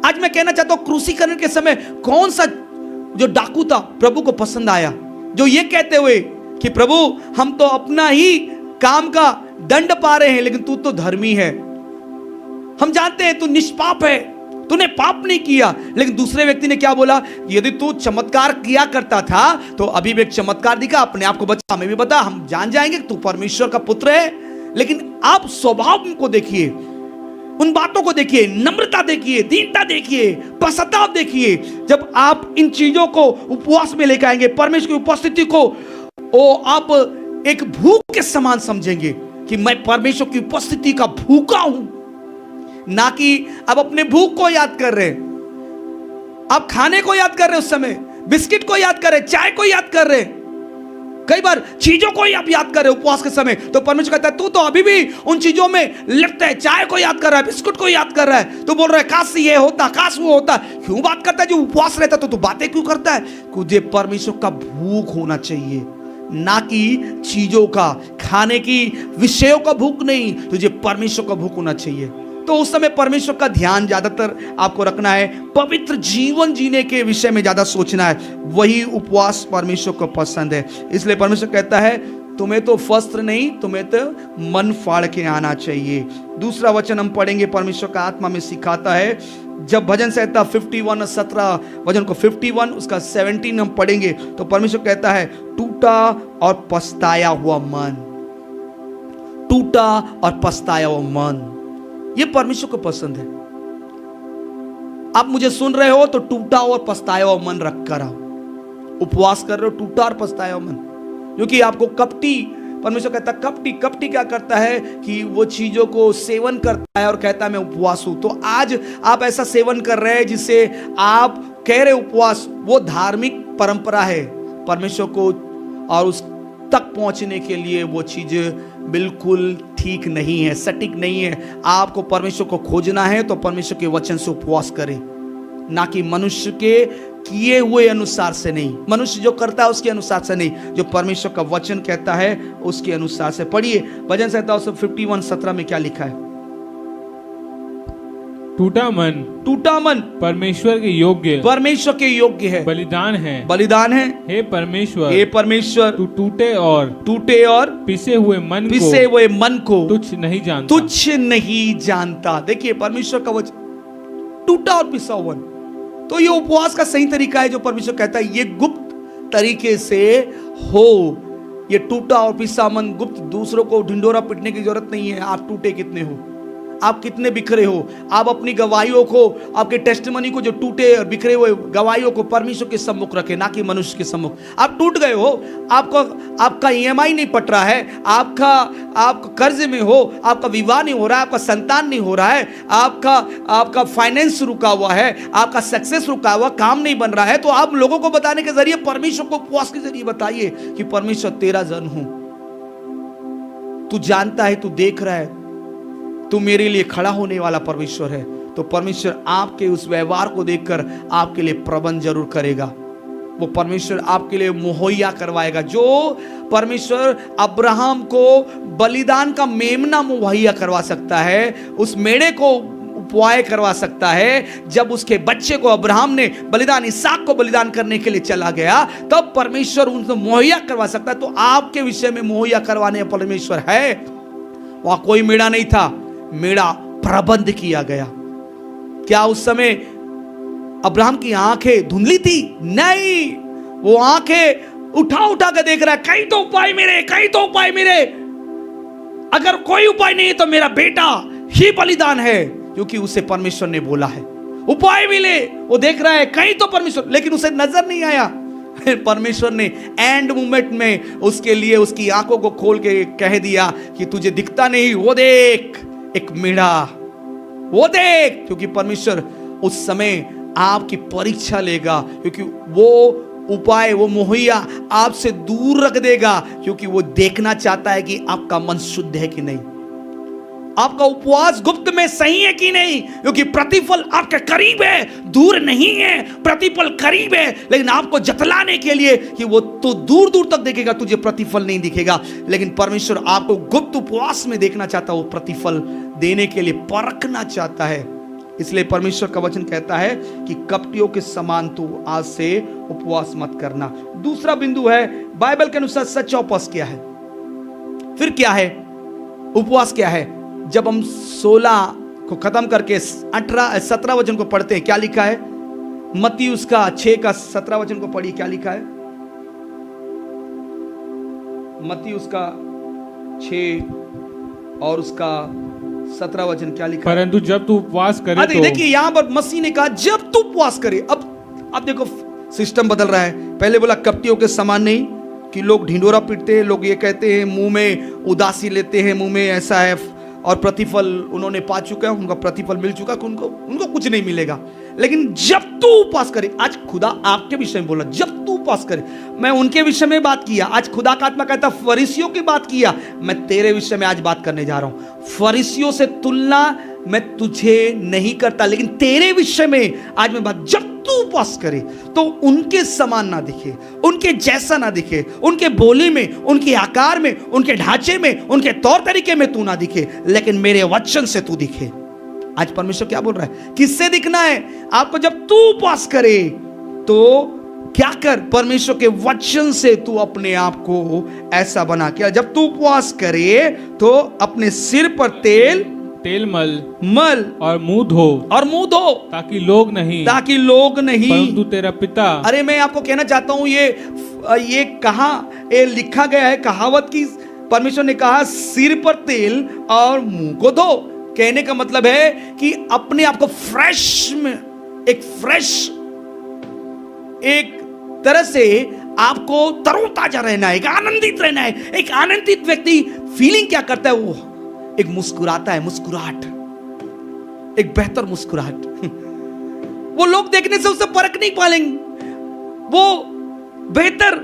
S1: आज मैं कहना चाहता हूं, क्रूसीकरण के समय कौन सा जो डाकू था प्रभु को पसंद आया, जो ये कहते हुए कि प्रभु हम तो अपना ही काम का दंड पा रहे हैं लेकिन तू तो धर्मी है, हम जानते हैं तू निष्पाप है, तूने पाप नहीं किया। लेकिन दूसरे व्यक्ति ने क्या बोला, यदि तू चमत्कार किया करता था तो अभी भी एक चमत्कार दिखा, अपने आप को बचा, हमें भी बता, हम जान जाएंगे तू परमेश्वर का पुत्र है। लेकिन आप स्वभाव को देखिए, उन बातों को देखिए, नम्रता देखिए, दीनता देखिए, पश्चाताप देखिए। जब आप इन चीजों को उपवास में लेकर आएंगे, परमेश्वर की उपस्थिति को आप एक भूख के समान समझेंगे कि मैं परमेश्वर की उपस्थिति का भूखा हूं, ना कि अब अपने भूख को याद कर रहे, आप खाने को याद कर रहे, उस समय बिस्किट को याद कर रहे, चाय को याद कर रहे, कई बार चीजों को ही आप याद कर रहे हो उपवास के समय। तो परमेश्वर कहता है तू तो अभी भी उन चीजों में लिप्त है, चाय को याद कर रहा है, बिस्कुट को याद कर रहा है, तू बोल रहा है काश ये होता, काश वो होता। क्यों बात करता है? जो उपवास रहता तो तू बातें क्यों करता है? तुझे परमेश्वर का भूख होना चाहिए, ना कि चीजों का, खाने की, विषयों का भूख नहीं, तुझे परमेश्वर का भूख होना चाहिए। तो उस समय परमेश्वर का ध्यान ज्यादातर आपको रखना है, पवित्र जीवन जीने के विषय में ज्यादा सोचना है, वही उपवास परमेश्वर को पसंद है। इसलिए परमेश्वर कहता है तुम्हें तो वस्त्र नहीं, तुम्हें तो मन फाड़ के आना चाहिए। दूसरा वचन हम पढ़ेंगे, परमेश्वर का आत्मा में सिखाता है, जब भजन संहिता 51 17 वचन को 51 उसका 17 हम पढ़ेंगे तो परमेश्वर कहता है टूटा और पछताया हुआ मन, टूटा और पछताया हुआ मन, ये परमेश्वर को पसंद है। आप मुझे सुन रहे हो तो टूटा और पछताया हुआ मन रख कर आओ। उपवास कर रहे हो, टूटा और पछताया हुआ मन, क्योंकि आपको कपटी, परमेश्वर कहता है कपटी, कपटी क्या करता है कि वो चीजों को सेवन करता है और कहता है मैं उपवास हूं। तो आज आप ऐसा सेवन कर रहे हैं जिसे आप कह रहे उपवास, वो धार्मिक परंपरा है। परमेश्वर को और उस तक पहुंचने के लिए वो चीज बिल्कुल ठीक नहीं है, सटीक नहीं है। आपको परमेश्वर को खोजना है तो परमेश्वर के वचन से उपवास करें, ना कि मनुष्य के किए हुए अनुसार से नहीं, मनुष्य जो करता है उसके अनुसार से नहीं, जो परमेश्वर का वचन कहता है उसके अनुसार से। पढ़िए भजन संहिता 51:17 में क्या लिखा है?
S2: टूटा मन परमेश्वर के योग्य है, बलिदान है। हे परमेश्वर तू टूटे और पिसे हुए मन को तुच्छ नहीं जानता। देखिए परमेश्वर का वचन टूटा और पिसा हुआ, तो ये उपवास का सही तरीका है जो परमेश्वर कहता है ये गुप्त तरीके से हो। ये टूटा और पिसा मन गुप्त, दूसरों को ढिंडोरा पिटने की जरूरत नहीं है। आप टूटे कितने हो, आप कितने बिखरे हो, आप अपनी गवाहियों को, आपके टेस्टिमनी को, जो टूटे और बिखरे हुए गवाहियों को परमेश्वर के सम्मुख रखे, ना कि मनुष्य के सम्मुख। आप टूट गए हो, आपका EMI नहीं पट रहा है, आप कर्ज में हो, आपका विवाह नहीं हो रहा है, आपका संतान नहीं हो रहा है, आपका फाइनेंस रुका हुआ है, आपका सक्सेस रुका हुआ, काम नहीं बन रहा है, तो आप लोगों को बताने के जरिए, परमेश्वर को उपवास के जरिए बताइए कि परमेश्वर तेरा जन हूं, तू जानता है, तू देख रहा है, तू मेरे लिए खड़ा होने वाला परमेश्वर है। तो परमेश्वर आपके उस व्यवहार को देखकर आपके लिए प्रबंध जरूर करेगा। वो परमेश्वर आपके लिए मुहैया करवाएगा। जो परमेश्वर अब्राहम को बलिदान का मेमना मुहैया करवा सकता है, उस मेढ़े को उपवाय करवा सकता है, जब उसके बच्चे को अब्राहम ने बलिदान, इसहाक को बलिदान करने के लिए चला गया, तब परमेश्वर उनको मुहैया करवा सकता है। तो आपके विषय में मुहैया करवाने परमेश्वर है। वहां कोई मेढ़ा नहीं था, मेढ़ा प्रबंध किया गया। क्या उस समय अब्राहम की आंखें धुंधली थी? नहीं, वो आंखें उठा के देख रहा है, कहीं तो उपाय मेरे, अगर कोई उपाय नहीं तो मेरा बेटा ही बलिदान है, क्योंकि उसे परमेश्वर ने बोला है उपाय मिले। वो देख रहा है कहीं तो परमेश्वर, लेकिन उसे नजर नहीं आया। परमेश्वर ने एंड मोमेंट में उसके लिए उसकी आंखों को खोल के कह दिया कि तुझे दिखता नहीं, वो देख एक मेढ़ा, वो देख, क्योंकि परमेश्वर उस समय आपकी परीक्षा लेगा, क्योंकि वो उपाय, वो मुहैया आपसे दूर रख देगा, क्योंकि वो देखना चाहता है कि आपका मन शुद्ध है कि नहीं, आपका उपवास गुप्त में सही है कि नहीं, क्योंकि प्रतिफल आपके करीब है, दूर नहीं है। प्रतिफल करीब है, लेकिन आपको जतलाने के लिए कि वो तो दूर दूर तक देखेगा, तुझे प्रतिफल नहीं दिखेगा। लेकिन परमेश्वर आपको गुप्त उपवास में देखना चाहता है, वो प्रतिफल देने के लिए परखना चाहता है। इसलिए परमेश्वर का वचन कहता है कि कपटियों के समान तू आज से उपवास मत करना। दूसरा बिंदु है, बाइबल के अनुसार सच्चा उपवास क्या है? फिर क्या है उपवास? क्या है? जब हम 16 को खत्म करके 17 वचन को पढ़ते हैं, क्या लिखा है? मत्ती उसका 6 का 17 वचन को पढ़िए, क्या लिखा है? मत्ती उसका 6 और उसका 17 वचन क्या लिखा है? परंतु जब तू उपवास करे तो,
S1: देखिए यहां पर मसीह ने कहा जब तू उपवास करे। अब देखो सिस्टम बदल रहा है। पहले बोला कपटियों के समान नहीं, कि लोग ढिंडोरा पीटते हैं, लोग ये कहते हैं, मुंह में उदासी लेते हैं, मुंह में ऐसा है, और प्रतिफल उन्होंने पा चुका है, उनका प्रतिफल मिल चुका है, उनको कुछ नहीं मिलेगा। लेकिन जब तू उपवास करे, आज खुदा आपके विषय में बोला, जब तू उपवास करे। मैं उनके विषय में बात किया, आज खुदा का आत्मा कहता फरीसियों की बात किया, मैं तेरे विषय में आज बात करने जा रहा हूं। फरीसियों से तुलना मैं तुझे नहीं करता, लेकिन तेरे विषय में आज मैं बात, जब तू उपवास करे तो उनके समान ना दिखे, उनके जैसा ना दिखे, उनके बोली में, उनके आकार में, उनके ढांचे में, उनके तौर तरीके में तू ना दिखे, लेकिन मेरे वचन से तू दिखे। आज परमेश्वर क्या बोल रहा है? किससे दिखना है आपको? जब तू उपवास करे तो क्या कर? परमेश्वर के वचन से तू अपने आप को ऐसा बना के, जब तू उपवास करे तो अपने सिर पर तेल मल
S2: और मुंह धो, ताकि लोग नहीं
S1: परंतु
S2: तेरा पिता।
S1: अरे मैं आपको कहना चाहता हूं, ये कहां ये लिखा गया है? कहावत की परमेश्वर ने कहा सिर पर तेल और मुंह को धो। कहने का मतलब है कि अपने आप को फ्रेश में एक फ्रेश, एक तरह से आपको तरोताजा रहना है, एक आनंदित रहना है। एक आनंदित व्यक्ति फीलिंग क्या करता है? वो एक मुस्कुराता है, मुस्कुराहट, एक बेहतर मुस्कुराहट। वो लोग देखने से उसे परख नहीं पालेंगे, वो बेहतर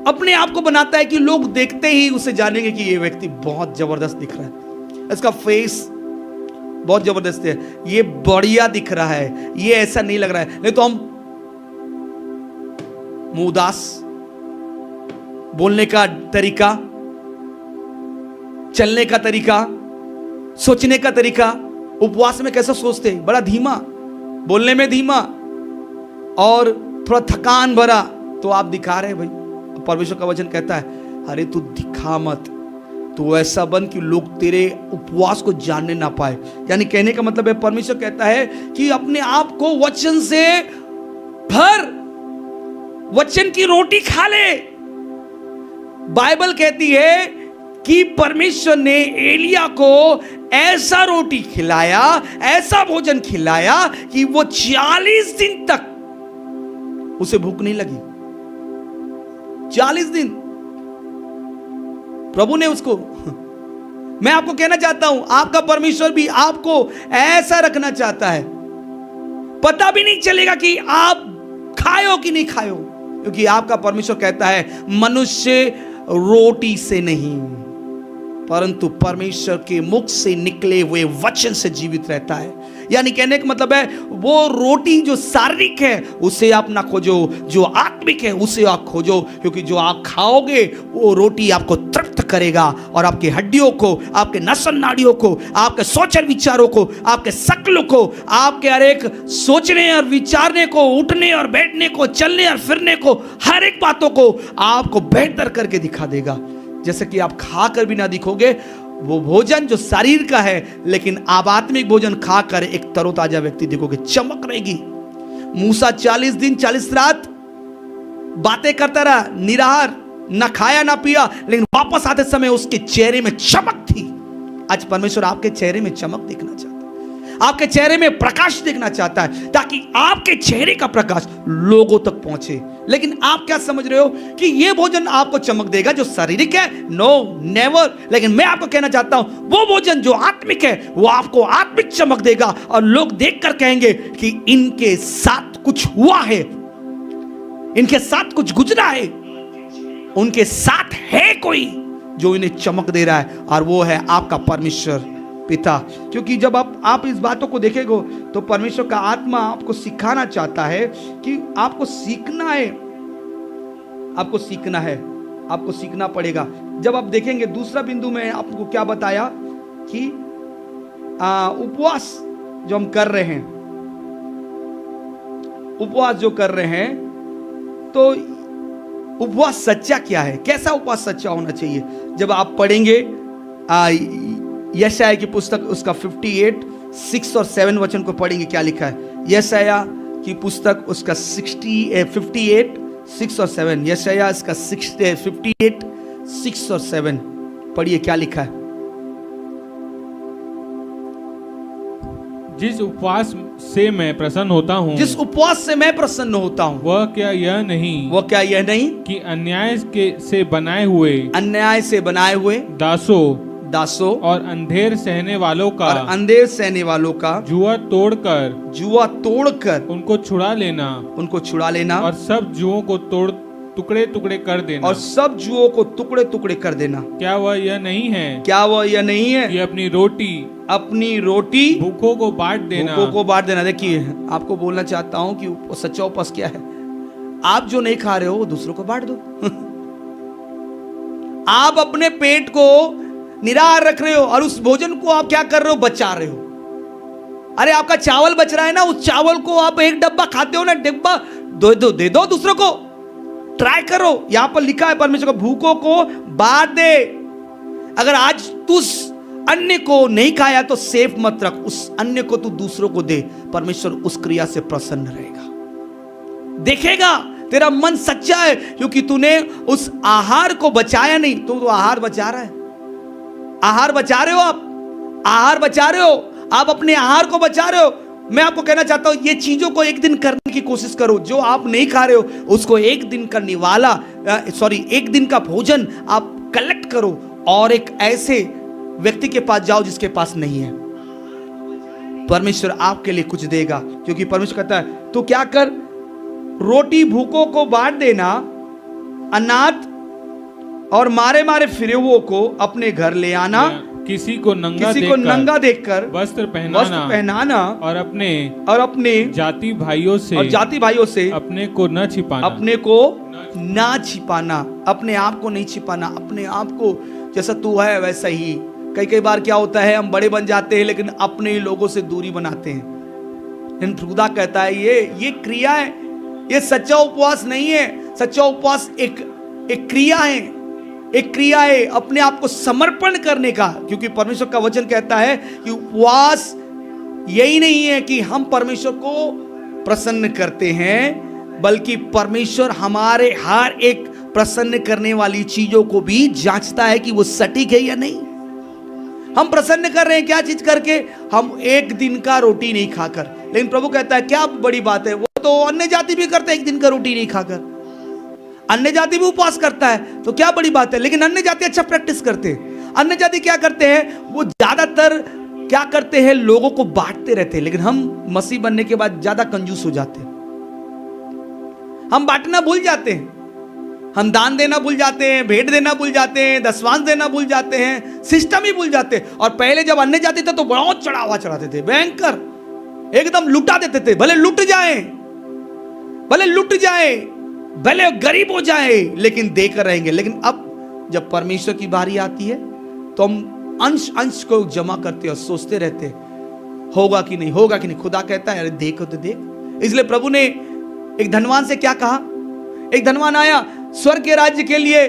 S1: अपने आप को बनाता है कि लोग देखते ही उसे जानेंगे कि ये व्यक्ति बहुत जबरदस्त दिख रहा है, इसका फेस बहुत जबरदस्त है, ये बढ़िया दिख रहा है, ये ऐसा नहीं लग रहा है। नहीं तो हम मुंह उदास, बोलने का तरीका, चलने का तरीका, सोचने का तरीका, उपवास में कैसा सोचते, बड़ा धीमा, बोलने में धीमा और थोड़ा थकान भरा, तो आप दिखा रहे भाई। परमेश्वर का वचन कहता है अरे तू दिखा मत, तो ऐसा बन कि लोग तेरे उपवास को जानने ना पाए। यानी कहने का मतलब है, परमेश्वर कहता है कि अपने आप को वचन से भर, वचन की रोटी खा ले। बाइबल कहती है कि परमेश्वर ने एलिया को ऐसा रोटी खिलाया, ऐसा भोजन खिलाया कि वो 40 दिन तक उसे भूख नहीं लगी। 40 दिन प्रभु ने उसको मैं आपको कहना चाहता हूं, आपका परमेश्वर भी आपको ऐसा रखना चाहता है, पता भी नहीं चलेगा कि आप खायो कि नहीं खायो, क्योंकि आपका परमेश्वर कहता है मनुष्य रोटी से नहीं परंतु परमेश्वर के मुख से निकले हुए वचन से जीवित रहता है। यानी कहने का मतलब है, वो रोटी जो शारीरिक है उसे आप ना खोजो, जो आत्मिक है उसे आप खोजो, क्योंकि जो आप खाओगे वो रोटी आपको तृप्त करेगा और आपकी हड्डियों को, आपके नसन नाड़ियों को, आपके सोचन विचारों को, आपके शकल को, आपके हर एक सोचने और विचारने को, उठने और बैठने को, चलने और फिरने को, हर एक बातों को आपको बेहतर करके दिखा देगा। जैसे कि आप खाकर भी ना दिखोगे, वो भोजन जो शरीर का है, लेकिन आप आत्मिक भोजन खाकर एक तरोताजा व्यक्ति दिखोगे, चमक रहेगी। मूसा 40 दिन 40 रात बातें करता रहा, निराहार, ना खाया ना पिया, लेकिन वापस आते समय उसके चेहरे में चमक थी। आज परमेश्वर आपके चेहरे में चमक देखना चाहता है, आपके चेहरे में प्रकाश देखना चाहता है, ताकि आपके चेहरे का प्रकाश लोगों तक पहुंचे। लेकिन आप क्या समझ रहे हो कि यह भोजन आपको चमक देगा जो शारीरिक है? No, never. लेकिन मैं आपको कहना चाहता हूं, वो भोजन जो आत्मिक है वो आपको आत्मिक चमक देगा, और लोग देखकर कहेंगे कि इनके साथ कुछ हुआ है, इनके साथ कुछ गुजरा है, उनके साथ है कोई जो इन्हें चमक दे रहा है, और वो है आपका परमेश्वर पिता। क्योंकि जब आप इस बातों को देखेंगे तो परमेश्वर का आत्मा आपको सिखाना चाहता है कि आपको सीखना है, आपको सीखना है, आपको सीखना पड़ेगा। जब आप देखेंगे दूसरा बिंदु में आपको क्या बताया कि उपवास जो हम कर रहे हैं, उपवास जो कर रहे हैं, तो उपवास सच्चा क्या है, कैसा उपवास सच्चा होना चाहिए। जब आप पढ़ेंगे यशाया की पुस्तक उसका 58, 6 और 7 वचन को पढ़ेंगे, क्या लिखा है। यशाया की पुस्तक उसका 58, 6 और 7, यशाया इसका 58, 6 और 7 पढ़िए, क्या लिखा है।
S2: जिस उपवास से मैं प्रसन्न होता हूँ,
S1: जिस उपवास से मैं प्रसन्न होता हूँ,
S2: वह क्या यह नहीं,
S1: वह क्या यह नहीं
S2: कि अन्याय से बनाए हुए दासों और अंधेर सहने वालों का जुआ तोड़कर उनको छुड़ा लेना और सब जुओं को टुकड़े टुकड़े कर देना। क्या वह यह नहीं है कि अपनी रोटी भूखों को बांट देना।
S1: देखिए, आपको बोलना चाहता हूं कि सच्चा उपवास क्या है। आप जो नहीं खा रहे हो वो दूसरों को बांट दो। आप अपने पेट को निराहार रख रहे हो और उस भोजन को आप क्या कर रहे हो, बचा रहे हो। अरे आपका चावल बच रहा है ना, उस चावल को आप एक डब्बा खाते हो ना, डब्बा दे दो दूसरों को, ट्राई करो। यहां पर लिखा है परमेश्वर को भूखों को बांट दे। अगर आज तू अन्य को नहीं खाया तो सेफ मत रख, उस अन्य को तू दूसरों को दे। परमेश्वर उस क्रिया से प्रसन्न रहेगा, देखेगा तेरा मन सच्चा है, क्योंकि तूने उस आहार को बचाया नहीं। तो आहार बचा रहा है, आहार बचा रहे हो, आप आहार बचा रहे हो, आप अपने आहार को बचा रहे हो। मैं आपको कहना चाहता हूं ये चीजों को एक दिन करने की कोशिश करो। जो आप नहीं खा रहे हो उसको एक दिन का एक दिन का भोजन आप कलेक्ट करो और एक ऐसे व्यक्ति के पास जाओ जिसके पास नहीं है। परमेश्वर आपके लिए कुछ देगा, क्योंकि परमेश्वर कहता है तो क्या कर, रोटी भूखों को बांट देना, अनाथ और मारे मारे फिरे हुओं को अपने घर ले आना,
S2: किसी को नंगा देखकर वस्त्र पहनाना और अपने जाति भाइयों से अपने को न छिपाना, अपने आप को नहीं छिपाना, अपने आप को जैसा तू है वैसा ही। कई बार क्या होता है, हम बड़े बन जाते हैं लेकिन अपने लोगों से दूरी बनाते हैं। लेकिन खुदा कहता है ये क्रिया है, ये सच्चा उपवास नहीं है। सच्चा उपवास एक क्रिया है, एक क्रिया है अपने आप को समर्पण करने का। क्योंकि परमेश्वर का वचन कहता है कि उपवास यही नहीं है कि हम परमेश्वर को प्रसन्न करते हैं, बल्कि परमेश्वर हमारे हर एक प्रसन्न करने वाली चीजों को भी जांचता है कि वो सटीक है या नहीं। हम प्रसन्न कर रहे हैं क्या चीज करके, हम एक दिन का रोटी नहीं खाकर। लेकिन प्रभु कहता है क्या बड़ी बात है, वो तो अन्य जाति भी करते हैं एक दिन का रोटी नहीं खाकर, अन्य जाति भी उपवास करता है, तो क्या बड़ी बात है। लेकिन अन्य जाति अच्छा प्रैक्टिस करते हैं। अन्य जाति क्या करते हैं, वो ज्यादातर क्या करते हैं, लोगों को बांटते रहते हैं। लेकिन हम मसीह बनने के बाद ज्यादा कंजूस हो जाते हैं, हम बांटना भूल जाते हैं, हम दान देना भूल जाते हैं, भेंट देना भूल जाते हैं, दशवांश देना भूल जाते हैं, सिस्टम ही भूल जाते हैं। और पहले जब अन्य जाति थे तो बहुत चढ़ावा चढ़ाते थे, भयंकर एकदम लुटा देते थे, भले लुट जाए, भले गरीब हो जाए, लेकिन देकर रहेंगे। लेकिन अब जब परमेश्वर की बारी आती है तो हम अंश को जमा करते और सोचते रहते होगा कि नहीं। खुदा कहता है अरे देखो तो देख। इसलिए प्रभु ने एक धनवान से क्या कहा, एक धनवान आया, स्वर्ग के राज्य के लिए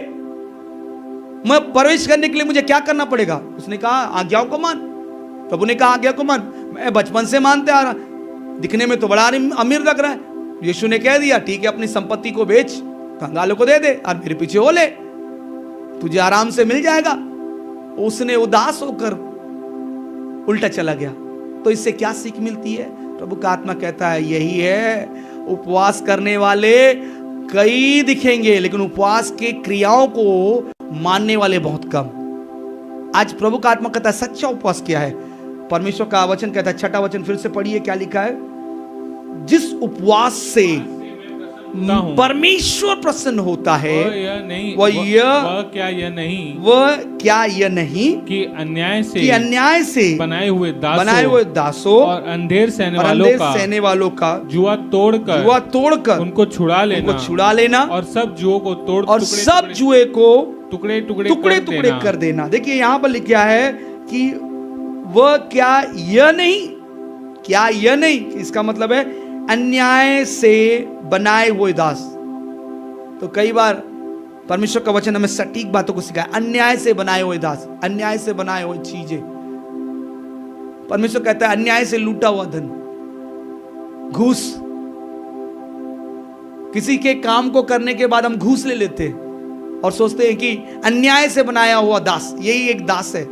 S2: मैं प्रवेश करने के लिए मुझे क्या करना पड़ेगा। उसने कहा आज्ञाओं को मान। प्रभु ने कहा आज्ञा को मान, मैं बचपन से मानते आ रहा, दिखने में तो बड़ा अमीर लग रहा है। यीशु ने कह दिया ठीक है, अपनी संपत्ति को बेच, कंगालों को दे दे और मेरे पीछे हो ले, तुझे आराम से मिल जाएगा। उसने उदास होकर उल्टा चला गया। तो इससे क्या सीख मिलती है, प्रभु का आत्मा कहता है यही है, उपवास करने वाले कई दिखेंगे लेकिन उपवास के क्रियाओं को मानने वाले बहुत कम। आज प्रभु का आत्मा कहता है सच्चा उपवास क्या है। परमेश्वर का वचन कहता है, 6वां वचन फिर से पढ़िए, क्या लिखा है, जिस उपवास से परमेश्वर प्रसन्न होता है वह क्या यह नहीं कि अन्याय से बनाए हुए दासों और अंधेर सहने वालों का जुआ तोड़कर उनको छुड़ा लेना और सब जुओं को टुकड़े कर देना। देखिए यहाँ पर लिखा है कि वह क्या यह नहीं, इसका मतलब है अन्याय से बनाए हुए दास। तो कई बार परमेश्वर का वचन हमें सटीक बातों को सिखाया, अन्याय से बनाए हुए दास, अन्याय से बनाए हुए चीजें। परमेश्वर कहता है अन्याय से लूटा हुआ धन, घूस, किसी के काम को करने के बाद हम घूस ले लेते हैं और सोचते हैं कि अन्याय से बनाया हुआ दास, यही एक दास है,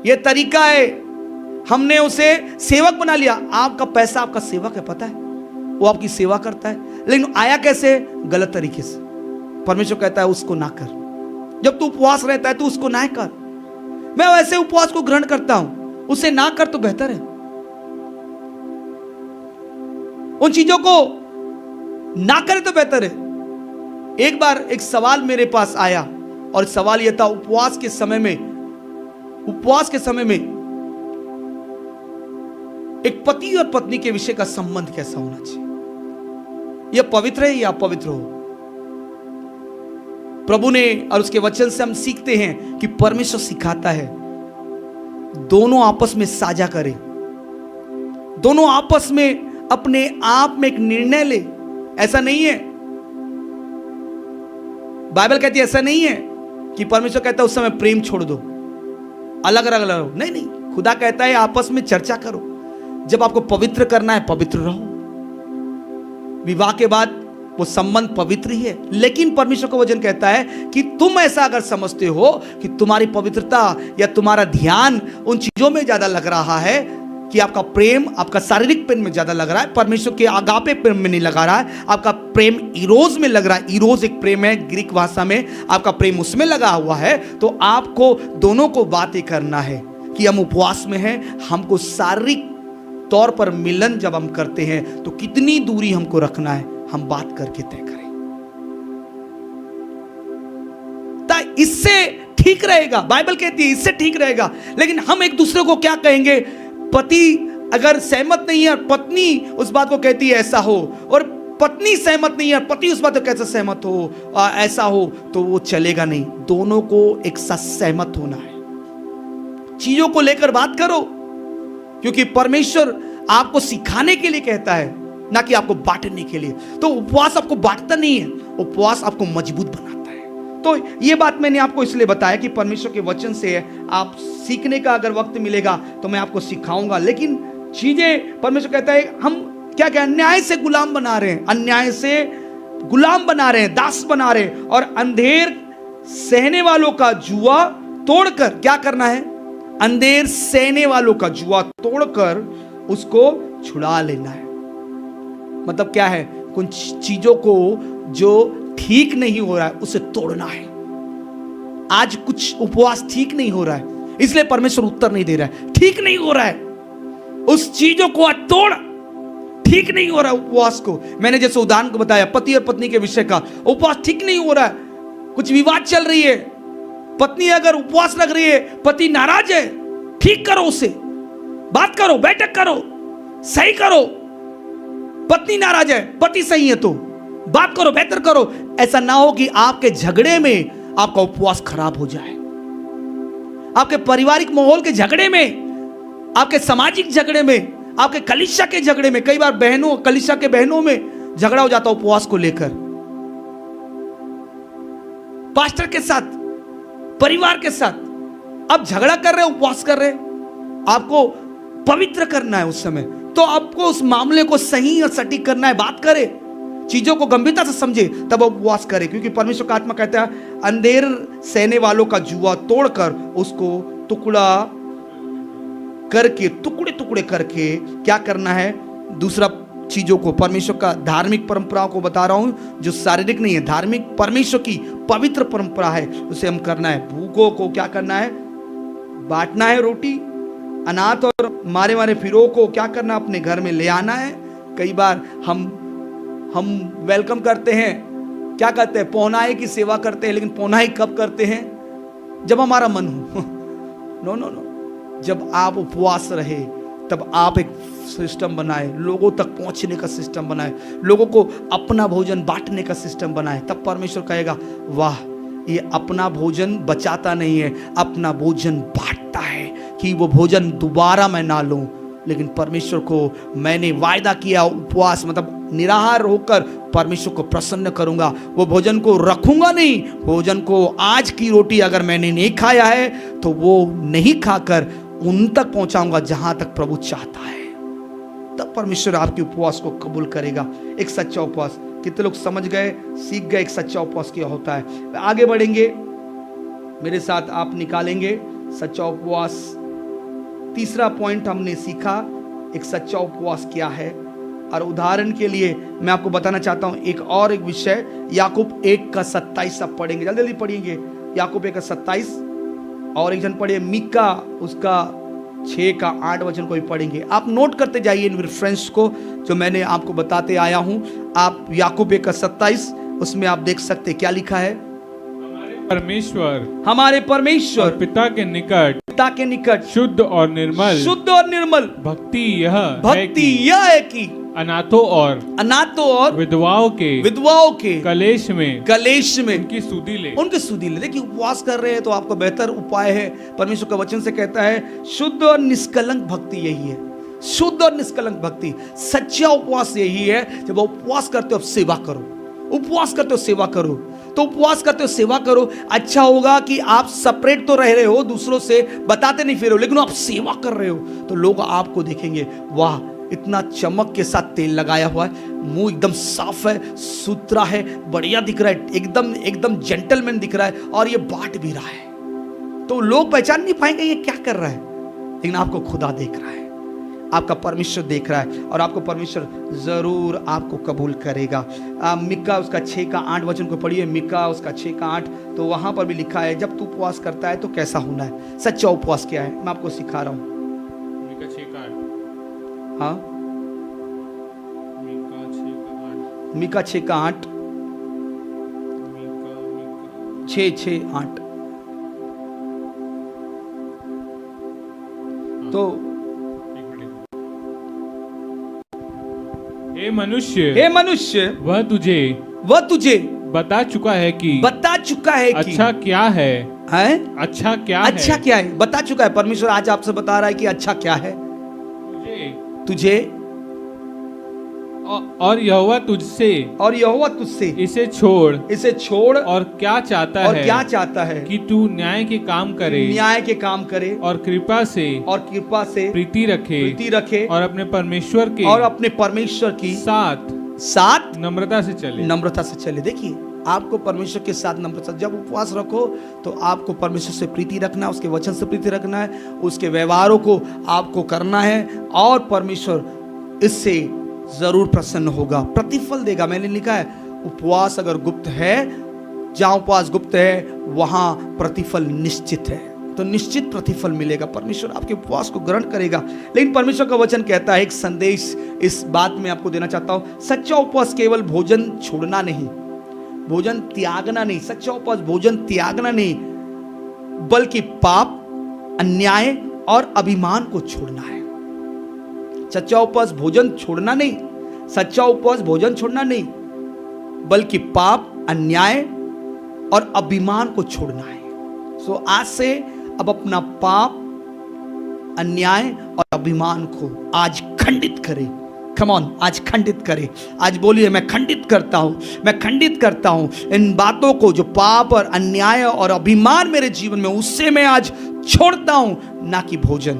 S2: यह तरीका है, हमने उसे सेवक बना लिया। आपका पैसा आपका सेवक है, पता है, वो आपकी सेवा करता है, लेकिन आया कैसे, गलत तरीके से। परमेश्वर कहता है उसको ना कर। जब तू उपवास रहता है तो उसको ना कर। मैं वैसे उपवास को ग्रहण करता हूं, उसे ना कर तो बेहतर है। उन चीजों को ना करे तो बेहतर है। एक बार एक सवाल मेरे पास आया और सवाल यह था, उपवास के समय में एक पति और पत्नी के विषय का संबंध कैसा होना चाहिए, यह पवित्र है या अपवित्र हो। प्रभु ने और उसके वचन से हम सीखते हैं कि परमेश्वर सिखाता है दोनों आपस में साझा करें, दोनों आपस में अपने आप में एक निर्णय ले। ऐसा नहीं है, बाइबल कहती है ऐसा नहीं है कि परमेश्वर कहता है उस समय प्रेम छोड़ दो, अलग अलग रहो। नहीं, खुदा कहता है आपस में चर्चा करो। जब आपको पवित्र करना है पवित्र रहो। विवाह के बाद वो संबंध पवित्र ही है, लेकिन परमेश्वर का वचन कहता है कि तुम ऐसा अगर समझते हो कि तुम्हारी पवित्रता या तुम्हारा ध्यान उन चीजों में ज्यादा लग रहा है
S1: कि आपका प्रेम आपका शारीरिक प्रेम में ज्यादा लग रहा है, परमेश्वर के आगापे प्रेम में नहीं लगा रहा है, आपका प्रेम इरोज में लग रहा है। इरोज एक प्रेम है ग्रीक भाषा में, आपका प्रेम उसमें लगा हुआ है, तो आपको दोनों को बातें करना है कि हम उपवास में हैं, हमको शारीरिक तौर पर मिलन जब हम करते हैं तो कितनी दूरी हमको रखना है, हम बात करके तय करें। इससे ठीक रहेगा, बाइबल कहती है इससे ठीक रहेगा। लेकिन हम एक दूसरे को क्या कहेंगे, पति अगर सहमत नहीं है, पत्नी उस बात को कहती है ऐसा हो, और पत्नी सहमत नहीं है, पति उस बात को कैसे सहमत हो, ऐसा हो, तो वो चलेगा नहीं। दोनों को एक साथ सहमत होना है, चीजों को लेकर बात करो, क्योंकि परमेश्वर आपको सिखाने के लिए कहता है, ना कि आपको बांटने के लिए। तो उपवास आपको बांटता नहीं है, उपवास आपको मजबूत बनाता है। तो ये बात मैंने आपको इसलिए बताया कि परमेश्वर के वचन से आप सीखने का अगर वक्त मिलेगा तो मैं आपको सिखाऊंगा। लेकिन चीजें परमेश्वर कहता है हम क्या क्या अन्याय से गुलाम बना रहे हैं, अन्याय से गुलाम बना रहे हैं, दास बना रहे हैं, और अंधेर सहने वालों का जुआ तोड़कर क्या करना है, अंधेर सहने वालों का जुआ तोड़कर उसको छुड़ा लेना है। मतलब क्या है, कुछ चीजों को जो ठीक नहीं हो रहा है उसे तोड़ना है। आज कुछ उपवास ठीक नहीं हो रहा है, इसलिए परमेश्वर उत्तर नहीं दे रहा है, ठीक नहीं हो रहा है, उस चीजों को आज तोड़। ठीक नहीं हो रहा है उपवास को, मैंने जैसे उदाहरण को बताया पति और पत्नी के विषय का, उपवास ठीक नहीं हो रहा है, कुछ विवाद चल रही है, पत्नी अगर उपवास रख रही है, पति नाराज है, ठीक करो उसे, बात करो, बैठक करो, सही करो। पत्नी नाराज है, पति सही है तो बात करो, बेहतर करो। ऐसा ना हो कि आपके झगड़े में आपका उपवास खराब हो जाए, आपके पारिवारिक माहौल के झगड़े में, आपके सामाजिक झगड़े में, आपके कलीसिया के झगड़े में। कई बार बहनों, कलीसिया के बहनों में झगड़ा हो जाता उपवास को लेकर, पास्टर के साथ, परिवार के साथ। आप झगड़ा कर रहे हो, उपवास कर रहे, आपको पवित्र करना है उस समय, तो आपको उस मामले को सही और सटीक करना है, बात करे, चीजों को गंभीरता से समझे, तब उपवास करे। क्योंकि परमेश्वर का आत्मा कहता है अंधेर सहने वालों का जुआ तोड़कर उसको टुकड़ा करके, टुकड़े टुकड़े करके क्या करना है। दूसरा चीजों को, परमेश्वर का धार्मिक परंपराओं को बता रहा हूं, जो शारीरिक नहीं है, धार्मिक परमेश्वर की पवित्र परंपरा है, उसे हम करना है। भूखों को क्या करना है, बांटना है रोटी, अनाथ और मारे मारे फिरों को क्या करना, अपने घर में ले आना है। कई बार हम वेलकम करते हैं, क्या करते हैं, पौनाई की सेवा करते हैं, लेकिन पौनाई कब करते हैं, जब हमारा मन हो। नो नो नो, जब आप उपवास रहे तब आप एक सिस्टम बनाए, लोगों तक पहुंचने का सिस्टम बनाए, लोगों को अपना भोजन बांटने का सिस्टम बनाए। तब परमेश्वर कहेगा वाह, ये अपना भोजन बचाता नहीं है, अपना भोजन बांटता है, कि वो भोजन दोबारा मैं ना लूं। लेकिन परमेश्वर को मैंने वायदा किया, उपवास मतलब निराहार होकर परमेश्वर को प्रसन्न करूंगा, वो भोजन को रखूंगा नहीं। भोजन को, आज की रोटी अगर मैंने नहीं खाया है तो वो नहीं खाकर उन तक पहुंचाऊंगा जहां तक प्रभु चाहता है। तब परमेश्वर आपके उपवास को कबूल करेगा। एक सच्चा उपवास, कितने लोग समझ गए, सीख गए एक सच्चा उपवास क्या होता है। आगे बढ़ेंगे, मेरे साथ आप निकालेंगे सच्चा उपवास। तीसरा पॉइंट हमने सीखा एक सच्चा उपवास क्या है। और उदाहरण के लिए मैं आपको बताना चाहता हूं एक विषय, याकूब 1:27 आप पढ़ेंगे, जल्दी जल्दी पढ़ेंगे। याकूब 1:27, और एक जन पढ़िए मीका उसका 6:8 वचन को भी पढ़ेंगे। आप नोट करते जाइए इन रेफरेंस को जो मैंने आपको बताते आया हूं। आप याकूब 1:27 उसमें आप देख सकते क्या लिखा है, हमारे परमेश्वर
S2: पिता के निकट
S1: शुद्ध और निर्मल भक्ति यह है कि
S2: अनाथों और विधवाओं के कलेश में उनकी सुधि ले।
S1: देखिए उपवास कर रहे हैं तो आपका बेहतर उपाय है, परमेश्वर का वचन से कहता है शुद्ध और निष्कलंक भक्ति यही है। शुद्ध और निष्कलंक भक्ति, सच्चा उपवास यही है। जब उपवास करते हो सेवा करो, उपवास करते हो सेवा करो, तो उपवास करते हो सेवा करो। अच्छा होगा कि आप सेपरेट तो रह रहे हो, दूसरों से बताते नहीं फिर हो, लेकिन आप सेवा कर रहे हो तो लोग आपको देखेंगे, वाह इतना चमक के साथ तेल लगाया हुआ है, मुंह एकदम साफ है, सुथरा है, बढ़िया दिख रहा है, एकदम जेंटलमैन दिख रहा है, और ये बांट भी रहा है। तो लोग पहचान नहीं पाएंगे ये क्या कर रहा है, लेकिन आपको खुदा देख रहा है। आपका परमेश्वर देख रहा है और आपको परमेश्वर जरूर आपको कबूल करेगा। मिका उसका 6:8 वचन को पढ़िए, मिका उसका 6:8। तो वहां पर भी लिखा है जब तू उपवास करता है तो कैसा होना है। सच्चा उपवास क्या है, मैं आपको सिखा रहा हूं।
S2: मिका 6:8।
S1: हाँ, मिका 6:8, 6:8। तो
S2: हे मनुष्य, वह तुझे बता चुका है कि अच्छा क्या है, अच्छा क्या है,
S1: बता चुका है। परमेश्वर आज आपसे बता रहा है कि अच्छा क्या है तुझे,
S2: और यहोवा तुझसे इसे छोड़ और क्या चाहता है कि तू न्याय के काम करे और कृपा से प्रीति रखे और अपने परमेश्वर की साथ नम्रता से चले।
S1: देखिए, आपको परमेश्वर के साथ नम्रता, जब उपवास रखो तो आपको परमेश्वर से प्रीति रखना है, उसके वचन से प्रीति रखना है, उसके व्यवहारों को आपको करना है और परमेश्वर इससे जरूर प्रसन्न होगा, प्रतिफल देगा। मैंने लिखा है उपवास अगर गुप्त है, जहां उपवास गुप्त है वहां प्रतिफल निश्चित है। तो निश्चित प्रतिफल मिलेगा, परमेश्वर आपके उपवास को ग्रहण करेगा। लेकिन परमेश्वर का वचन कहता है, एक संदेश इस बात में आपको देना चाहता हूं, सच्चा उपवास केवल भोजन छोड़ना नहीं, भोजन त्यागना नहीं, सच्चा उपवास भोजन त्यागना नहीं, बल्कि पाप, अन्याय और अभिमान को छोड़ना है। सच्चा उपवास भोजन छोड़ना नहीं, सच्चा उपवास भोजन छोड़ना नहीं, बल्कि पाप, अन्याय और अभिमान को छोड़ना है। सो आज से अब अपना पाप, अन्याय और अभिमान को आज खंडित करें। कम ऑन, आज खंडित करें। आज बोलिए, मैं खंडित करता हूं इन बातों को, जो पाप और अन्याय और अभिमान मेरे जीवन में, उससे मैं आज छोड़ता हूं, ना कि भोजन।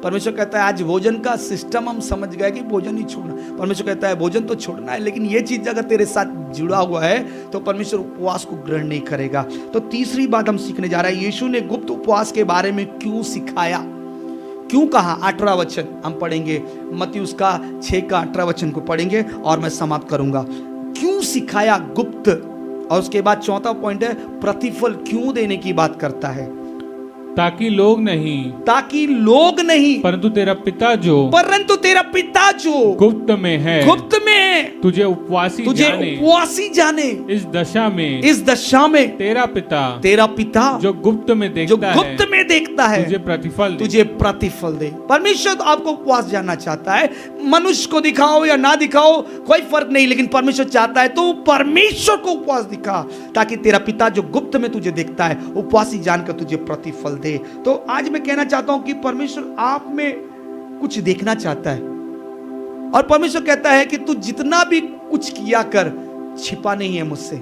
S1: परमेश्वर कहता है आज भोजन का सिस्टम हम समझ गए कि भोजन ही छोड़ना। परमेश्वर कहता है भोजन तो छोड़ना है, लेकिन ये चीज अगर तेरे साथ जुड़ा हुआ है तो परमेश्वर उपवास को ग्रहण नहीं करेगा। तो तीसरी बात हम सीखने जा रहे हैं, यीशु ने गुप्त उपवास के बारे में क्यों सिखाया, क्यों कहा। 18वां वचन हम पढ़ेंगे, मत्ती उसका 6:18 वचन को पढ़ेंगे और मैं समाप्त करूंगा। क्यों सिखाया गुप्त, और उसके बाद चौथा पॉइंट है प्रतिफल क्यों देने की बात करता है।
S2: ताकि लोग नहीं परंतु तेरा पिता जो गुप्त में है तुझे उपवासी जाने। इस दशा में तेरा पिता जो गुप्त में देखता है तुझे प्रतिफल दे।
S1: परमेश्वर तो आपको उपवास जानना चाहता है, मनुष्य को दिखाओ या ना दिखाओ कोई फर्क नहीं, लेकिन परमेश्वर चाहता है तो परमेश्वर को उपवास दिखा, ताकि तेरा पिता जो गुप्त में तुझे देखता है उपवासी जानकर तुझे प्रतिफल दे। तो आज मैं कहना चाहता हूं कि परमेश्वर आप में कुछ देखना चाहता है, और परमेश्वर कहता है कि तू जितना भी कुछ किया कर, छिपा नहीं है मुझसे।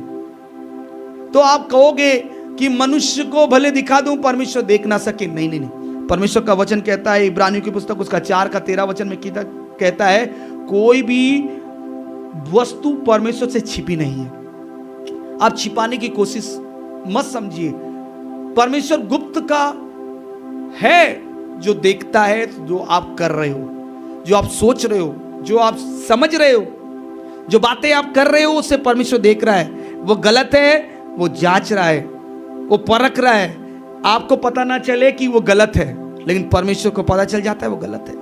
S1: तो आप कहोगे कि मनुष्य को भले दिखा दूं, परमेश्वर देख ना सके। नहीं, परमेश्वर का वचन कहता है, इब्रानियों की पुस्तक उसका 4:13 वचन में कहता है, कोई भी वस्तु परमेश्वर से छिपी नहीं है। आप छिपाने की कोशिश मत समझिए। परमेश्वर गुप्त का है, जो देखता है जो आप कर रहे हो, जो आप सोच रहे हो, जो आप समझ रहे हो, जो बातें आप कर रहे हो, उससे परमेश्वर देख रहा है। वो गलत है, वो जांच रहा है, वो परख रहा है। आपको पता ना चले कि वो गलत है, लेकिन परमेश्वर को पता चल जाता है वो गलत है।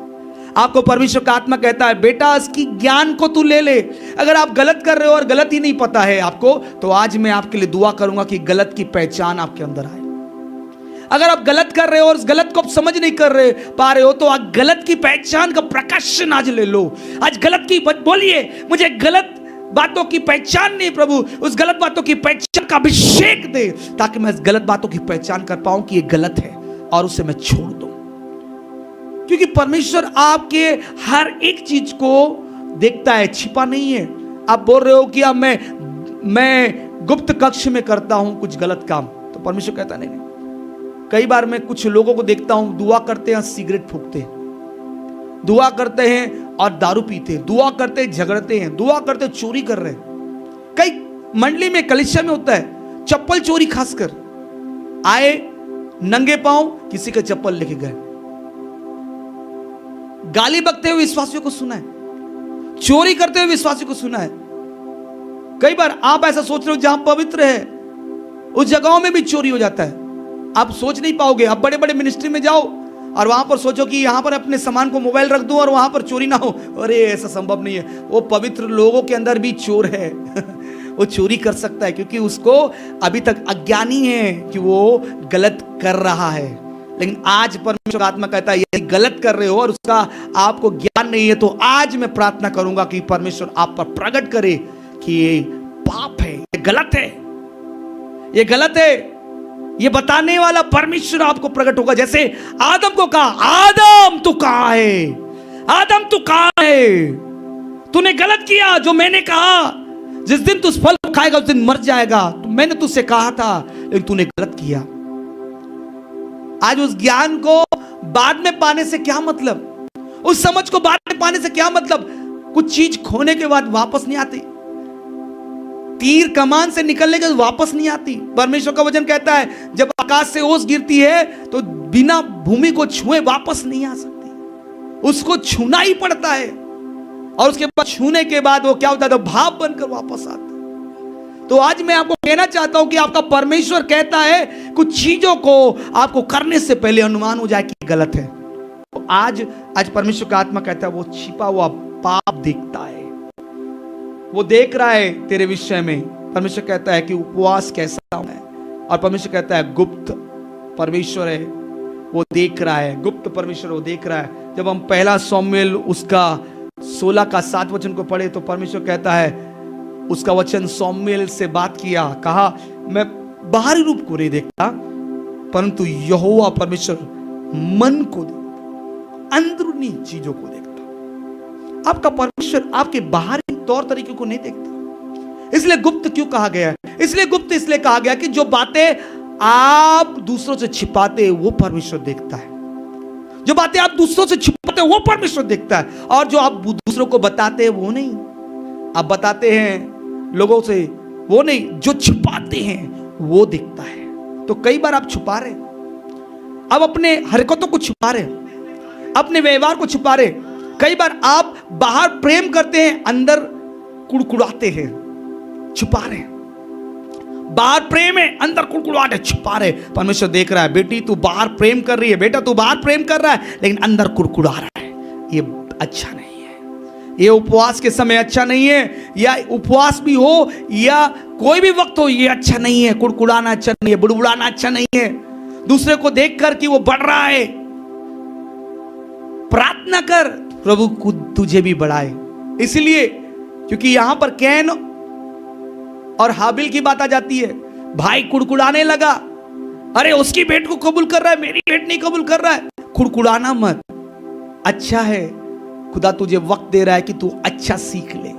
S1: आपको परमेश्वर का आत्मा कहता है, बेटा इसकी ज्ञान को तू ले ले। अगर आप गलत कर रहे हो और गलत ही नहीं पता है आपको, तो आज मैं आपके लिए दुआ करूंगा कि गलत की पहचान आपके अंदर आए। अगर आप गलत कर रहे हो और उस गलत को आप समझ नहीं पा रहे हो, तो आज गलत की पहचान का प्रकाशन आज ले लो। आज गलत की बोलिए, मुझे गलत बातों की पहचान नहीं प्रभु, उस गलत बातों की पहचान का अभिषेक दे, ताकि मैं इस गलत बातों की पहचान कर पाऊं कि ये गलत है और उसे मैं छोड़ दूं। क्योंकि परमेश्वर आपके हर एक चीज को देखता है, छिपा नहीं है। आप बोल रहे हो कि अब मैं गुप्त कक्ष में करता हूं कुछ गलत काम, तो परमेश्वर कहता नहीं। कई बार मैं कुछ लोगों को देखता हूं, दुआ करते हैं सिगरेट फूंकते हैं, दुआ करते हैं और दारू पीते हैं, दुआ करते हैं झगड़ते हैं, दुआ करते हैं चोरी कर रहे हैं। कई मंडली में कलीसिया में होता है चप्पल चोरी, खासकर आए नंगे पांव किसी का चप्पल लेके गए, गाली बकते हुए विश्वासियों को सुना है, चोरी करते हुए विश्वासियों को सुना है। कई बार आप ऐसा सोच रहे हो जहां पवित्र है उस जगहों में भी चोरी हो जाता है। आप सोच नहीं पाओगे। आप बड़े बड़े मिनिस्ट्री में जाओ और वहां पर सोचो कि यहां पर अपने सामान को मोबाइल रख दो और वहां पर चोरी ना हो। अरे ऐसा संभव नहीं है। वो पवित्र लोगों के अंदर भी चोर है वो चोरी कर सकता है, क्योंकि उसको अभी तक अज्ञानी है कि वो गलत कर रहा है। लेकिन आज परमेश्वर आत्मा कहता है यदि गलत कर रहे हो और उसका आपको ज्ञान नहीं है, तो आज मैं प्रार्थना करूंगा कि परमेश्वर आप पर प्रकट करे कि ये पाप है, ये गलत है, ये गलत है। ये बताने वाला परमेश्वर आपको प्रकट होगा। जैसे आदम को कहा, आदम तू कहां है, आदम तू कहां है, तूने गलत किया। जो मैंने कहा जिस दिन तू फल खाएगा उस दिन मर जाएगा, तो मैंने तुझसे कहा था, लेकिन तूने गलत किया। आज उस ज्ञान को बाद में पाने से क्या मतलब, उस समझ को बाद में पाने से क्या मतलब। कुछ चीज खोने के बाद वापस नहीं आती। तीर कमान से निकलने के बाद वापस नहीं आती। परमेश्वर का वचन कहता है जब आकाश से ओस गिरती है तो बिना भूमि को छुए वापस नहीं आ सकती, उसको छूना ही पड़ता है। और उसके बाद छूने के बाद वो क्या होता है, तो भाप बनकर वापस आता है। तो आज मैं आपको कहना चाहता हूं कि आपका परमेश्वर कहता है कुछ चीजों को आपको करने से पहले अनुमान हो जाए कि गलत है। तो आज परमेश्वर का आत्मा कहता है वो छिपा हुआ पाप देखता है, वो देख रहा है तेरे विषय में। परमेश्वर कहता है कि उपवास कैसा है, और परमेश्वर कहता है गुप्त परमेश्वर है, वो देख रहा है। गुप्त परमेश्वर वो देख रहा है। जब हम पहला शमूएल उसका 16 का 7 वचन को पढ़े तो परमेश्वर कहता है, उसका वचन शमूएल से बात किया, कहा मैं बाहरी रूप को नहीं देखता परंतु यहोवा परमेश्वर मन को देखता, अंदरूनी चीजों को देखता। आपका परमेश्वर आपके बाहरी तौर तरीके को नहीं देखता। इसलिए गुप्त क्यों कहा गया है? इसलिए गुप्त इसलिए कहा गया कि जो बातें आप दूसरों से छिपाते वो परमेश्वर देखता है। जो बातें आप दूसरों से छिपाते वो परमेश्वर देखता है, और जो आप दूसरों को बताते हैं वो नहीं। आप बताते हैं लोगों से वो नहीं, जो छिपाते हैं वो दिखता है। तो कई बार आप छुपा रहे, अब अपने हरकतों को छुपा रहे, अपने व्यवहार को छुपा रहे। कई बार आप बाहर प्रेम करते हैं, अंदर कुड़कुड़ाते हैं, छुपा रहे। बाहर प्रेम है, अंदर कुड़कुड़ाते, छुपा रहे। परमेश्वर देख रहा है, बेटी तू बाहर प्रेम कर रही है, बेटा तू बाहर प्रेम कर रहा है लेकिन अंदर कुड़कुड़ा रहा है, ये अच्छा नहीं है। ये उपवास के समय अच्छा नहीं है, या उपवास भी हो या कोई भी वक्त हो, ये अच्छा नहीं है। कुड़कुड़ाना अच्छा नहीं है, बुड़बुड़ाना अच्छा नहीं है। दूसरे को देखकर कि वो बढ़ रहा है, प्रार्थना कर प्रभु तुझे भी बढ़ाए। इसलिए क्योंकि यहां पर कैन और हाबिल की बात आ जाती है। भाई कुड़कुड़ाने लगा, अरे उसकी भेंट को कबूल कर रहा है, मेरी भेंट नहीं कबूल कर रहा है। कुड़कुड़ाना मत, अच्छा है खुदा तुझे वक्त दे रहा है कि तू अच्छा सीख ले।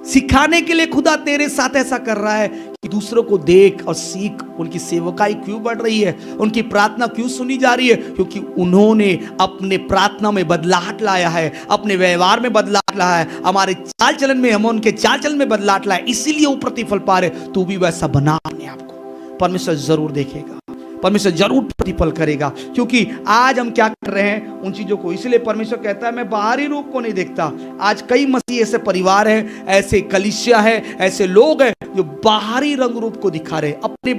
S1: सिखाने के लिए खुदा तेरे साथ ऐसा कर रहा है कि दूसरों को देख और सीख। उनकी सेवकाई क्यों बढ़ रही है, उनकी प्रार्थना क्यों सुनी जा रही है, क्योंकि उन्होंने अपने प्रार्थना में बदलाहट लाया है, अपने व्यवहार में बदलाहट लाया है, हमारे चाल चलन में, हम उनके चाल चलन में बदलाहट लाया, इसीलिए वो प्रतिफल पा रहे। तू भी वैसा बना अपने आप को, परमेश्वर जरूर देखेगा, परमेश्वर जरूर प्रतिफल करेगा। क्योंकि आज हम क्या कर रहे हैं उन चीजों को, इसलिए परमेश्वर कहता है मैं बाहरी रूप को नहीं देखता। आज कई मसीह ऐसे परिवार हैं, ऐसे कलीसिया है, ऐसे लोग हैं जो बाहरी रंग रूप को दिखा रहे हैं, अपने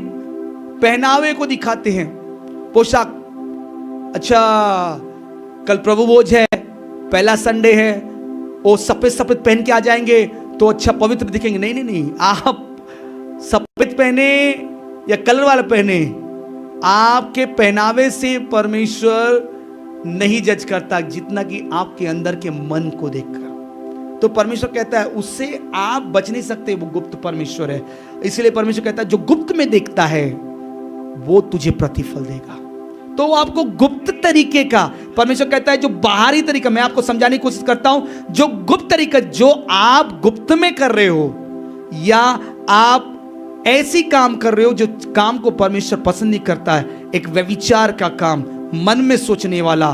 S1: पहनावे को दिखाते हैं, पोशाक। अच्छा कल प्रभु भोज है, पहला संडे है, वो सफेद सफेद पहन के आ जाएंगे तो अच्छा पवित्र दिखेंगे। नहीं नहीं नहीं, आप सफेद पहने या कलर वाला पहने, आपके पहनावे से परमेश्वर नहीं जज करता, जितना कि आपके अंदर के मन को देखकर। तो परमेश्वर कहता है उससे आप बच नहीं सकते, वो गुप्त परमेश्वर है। इसलिए परमेश्वर कहता है जो गुप्त में देखता है वो तुझे प्रतिफल देगा। तो आपको गुप्त तरीके का, परमेश्वर कहता है जो बाहरी तरीका, मैं आपको समझाने की कोशिश करता हूं, जो गुप्त तरीका जो आप गुप्त में कर रहे हो, या आप ऐसी काम कर रहे हो जो काम को परमेश्वर पसंद नहीं करता है, एक व्यभिचार का काम, मन में सोचने वाला,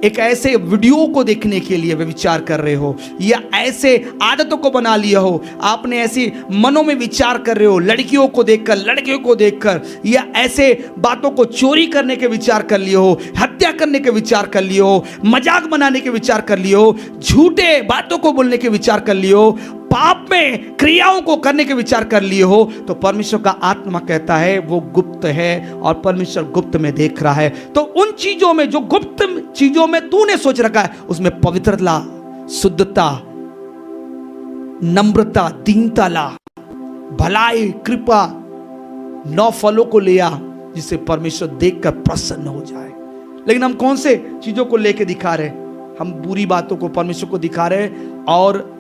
S1: एक ऐसे वीडियो को देखने के लिए विचार कर रहे हो, या ऐसे आदतों को बना लिया हो, आपने ऐसी मनों में विचार कर रहे हो, लड़कियों को देखकर, लड़कियों को देखकर, या ऐसे बातों को चोरी करने के विचार कर लिए हो, हत्या करने के विचार कर लिए हो, मजाक बनाने के विचार कर लिए हो, झूठे बातों को बोलने के विचार कर लिए हो, पाप में क्रियाओं को करने के विचार कर लिए हो, तो परमेश्वर का आत्मा कहता है वो गुप्त है और परमेश्वर गुप्त में देख रहा है। तो उन चीजों में, जो गुप्त चीजों में तूने सोच रखा है, उसमें पवित्रता, शुद्धता, नम्रता, दीनता ला, भलाई, कृपा, 9 फलों को ले आ, जिसे परमेश्वर देखकर प्रसन्न हो जाए। लेकिन हम कौन से चीजों को लेके दिखा रहे? हम बुरी बातों को परमेश्वर को दिखा रहे, और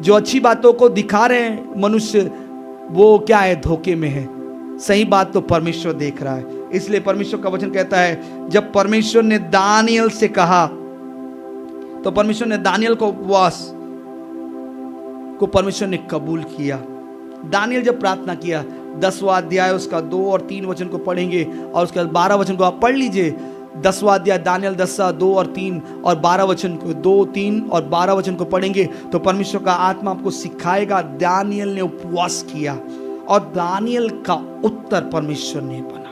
S1: जो अच्छी बातों को दिखा रहे हैं मनुष्य, वो क्या है? धोखे में है। सही बात तो परमेश्वर देख रहा है। इसलिए परमेश्वर का वचन कहता है, जब परमेश्वर ने दानियल से कहा, तो परमेश्वर ने दानियल को उपवास को परमेश्वर ने कबूल किया। दानियल जब प्रार्थना किया, 10वां अध्याय उसका 2 और 3 वचन को पढ़ेंगे, और उसके बाद 12 वचन को आप पढ़ लीजिए। 10वां अध्याय दानियल 10 2 और 3 और 12 वचन को, 2, 3 और 12 वचन को पढ़ेंगे तो परमेश्वर का आत्मा आपको सिखाएगा। दानियल ने उपवास किया और दानियल का उत्तर परमेश्वर ने बना।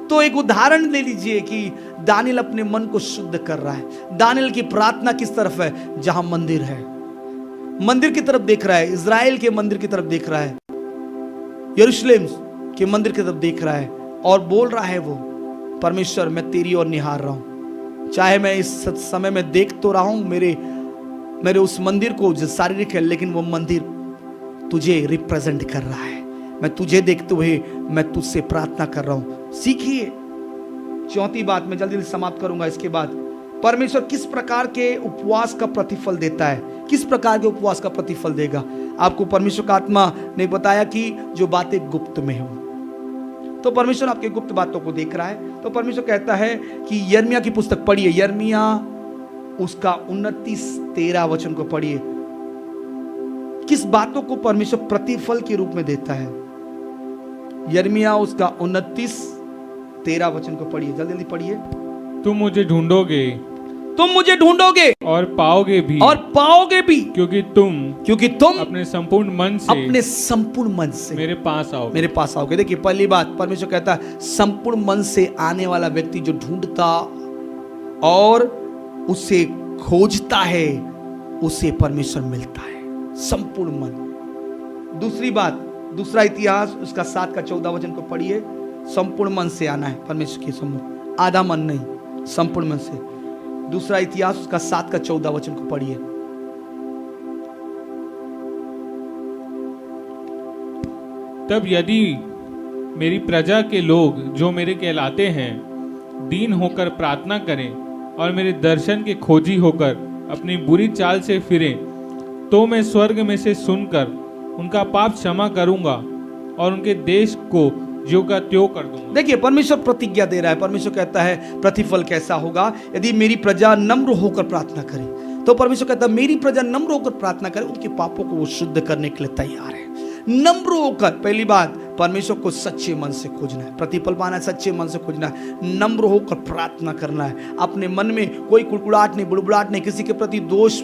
S1: तो एक उदाहरण ले लीजिए कि दानियल अपने मन को शुद्ध कर रहा है। दानियल की प्रार्थना किस तरफ है? जहां मंदिर है, मंदिर की तरफ देख रहा है, इज़राइल के मंदिर की तरफ देख रहा है, यरूशलेम के मंदिर की तरफ देख रहा है, और बोल रहा है वो, परमेश्वर मैं तेरी ओर निहार रहा हूं। चाहे मैं इस समय में देख तो रहा हूं मेरे उस मंदिर को जो शारीरिक है, लेकिन वो मंदिर तुझे रिप्रेजेंट कर रहा है। मैं तुझे देखते हुए मैं तुझसे प्रार्थना कर रहा हूं। सीखिए। 4थी बात मैं जल्दी समाप्त करूंगा इसके बाद। परमेश्वर किस प्रकार के उपवास का प्रतिफल देता है? किस प्रकार के उपवास का प्रतिफल देगा? आपको परमेश्वर का आत्मा ने बताया कि जो बातें गुप्त में हो, तो परमेश्वर आपके गुप्त बातों को देख रहा है। तो परमेश्वर कहता है कि यिर्मयाह की पुस्तक पढ़िए, यिर्मयाह उसका 29-13 वचन को पढ़िए। किस बातों को परमेश्वर प्रतिफल के रूप में देता है? यिर्मयाह उसका 29-13 वचन को पढ़िए, जल्दी जल्दी पढ़िए।
S2: तुम मुझे ढूंढोगे
S1: और पाओगे भी
S2: क्योंकि तुम अपने संपूर्ण मन से मेरे पास आओगे।
S1: देखिए, पहली बात परमेश्वर कहता है, संपूर्ण मन से आने वाला व्यक्ति जो ढूंढता और उसे खोजता है, उसे परमेश्वर मिलता है, संपूर्ण मन। दूसरी बात, दूसरा इतिहास उसका 7-14 वचन को पढ़िए। संपूर्ण मन से आना है परमेश्वर के सम्मुख, आधा मन नहीं, संपूर्ण मन से। दूसरा इतिहास उसका 7-14 वचन को पढ़िए।
S2: तब यदि मेरी प्रजा के लोग जो मेरे कहलाते हैं दीन होकर प्रार्थना करें और मेरे दर्शन के खोजी होकर अपनी बुरी चाल से फिरें, तो मैं स्वर्ग में से सुनकर उनका पाप क्षमा करूंगा और उनके देश को ज्यों का त्यों कर दूंगा।
S1: देखिए, परमेश्वर प्रतिज्ञा दे रहा है। परमेश्वर कहता है प्रतिफल कैसा होगा? यदि मेरी प्रजा नम्र होकर प्रार्थना करे, तो परमेश्वर कहता है मेरी प्रजा नम्र होकर प्रार्थना करे, उनके पापों को वो शुद्ध करने के लिए तैयार है। नम्र होकर, पहली बात, परमेश्वर को सच्चे मन से खोजना है, प्रतिफल पाना है, सच्चे मन से खोजना है, नम्र होकर प्रार्थना करना है। अपने मन में कोई कुड़कुड़ाहट नहीं, बुड़बुड़ाहट नहीं, किसी के प्रति दोष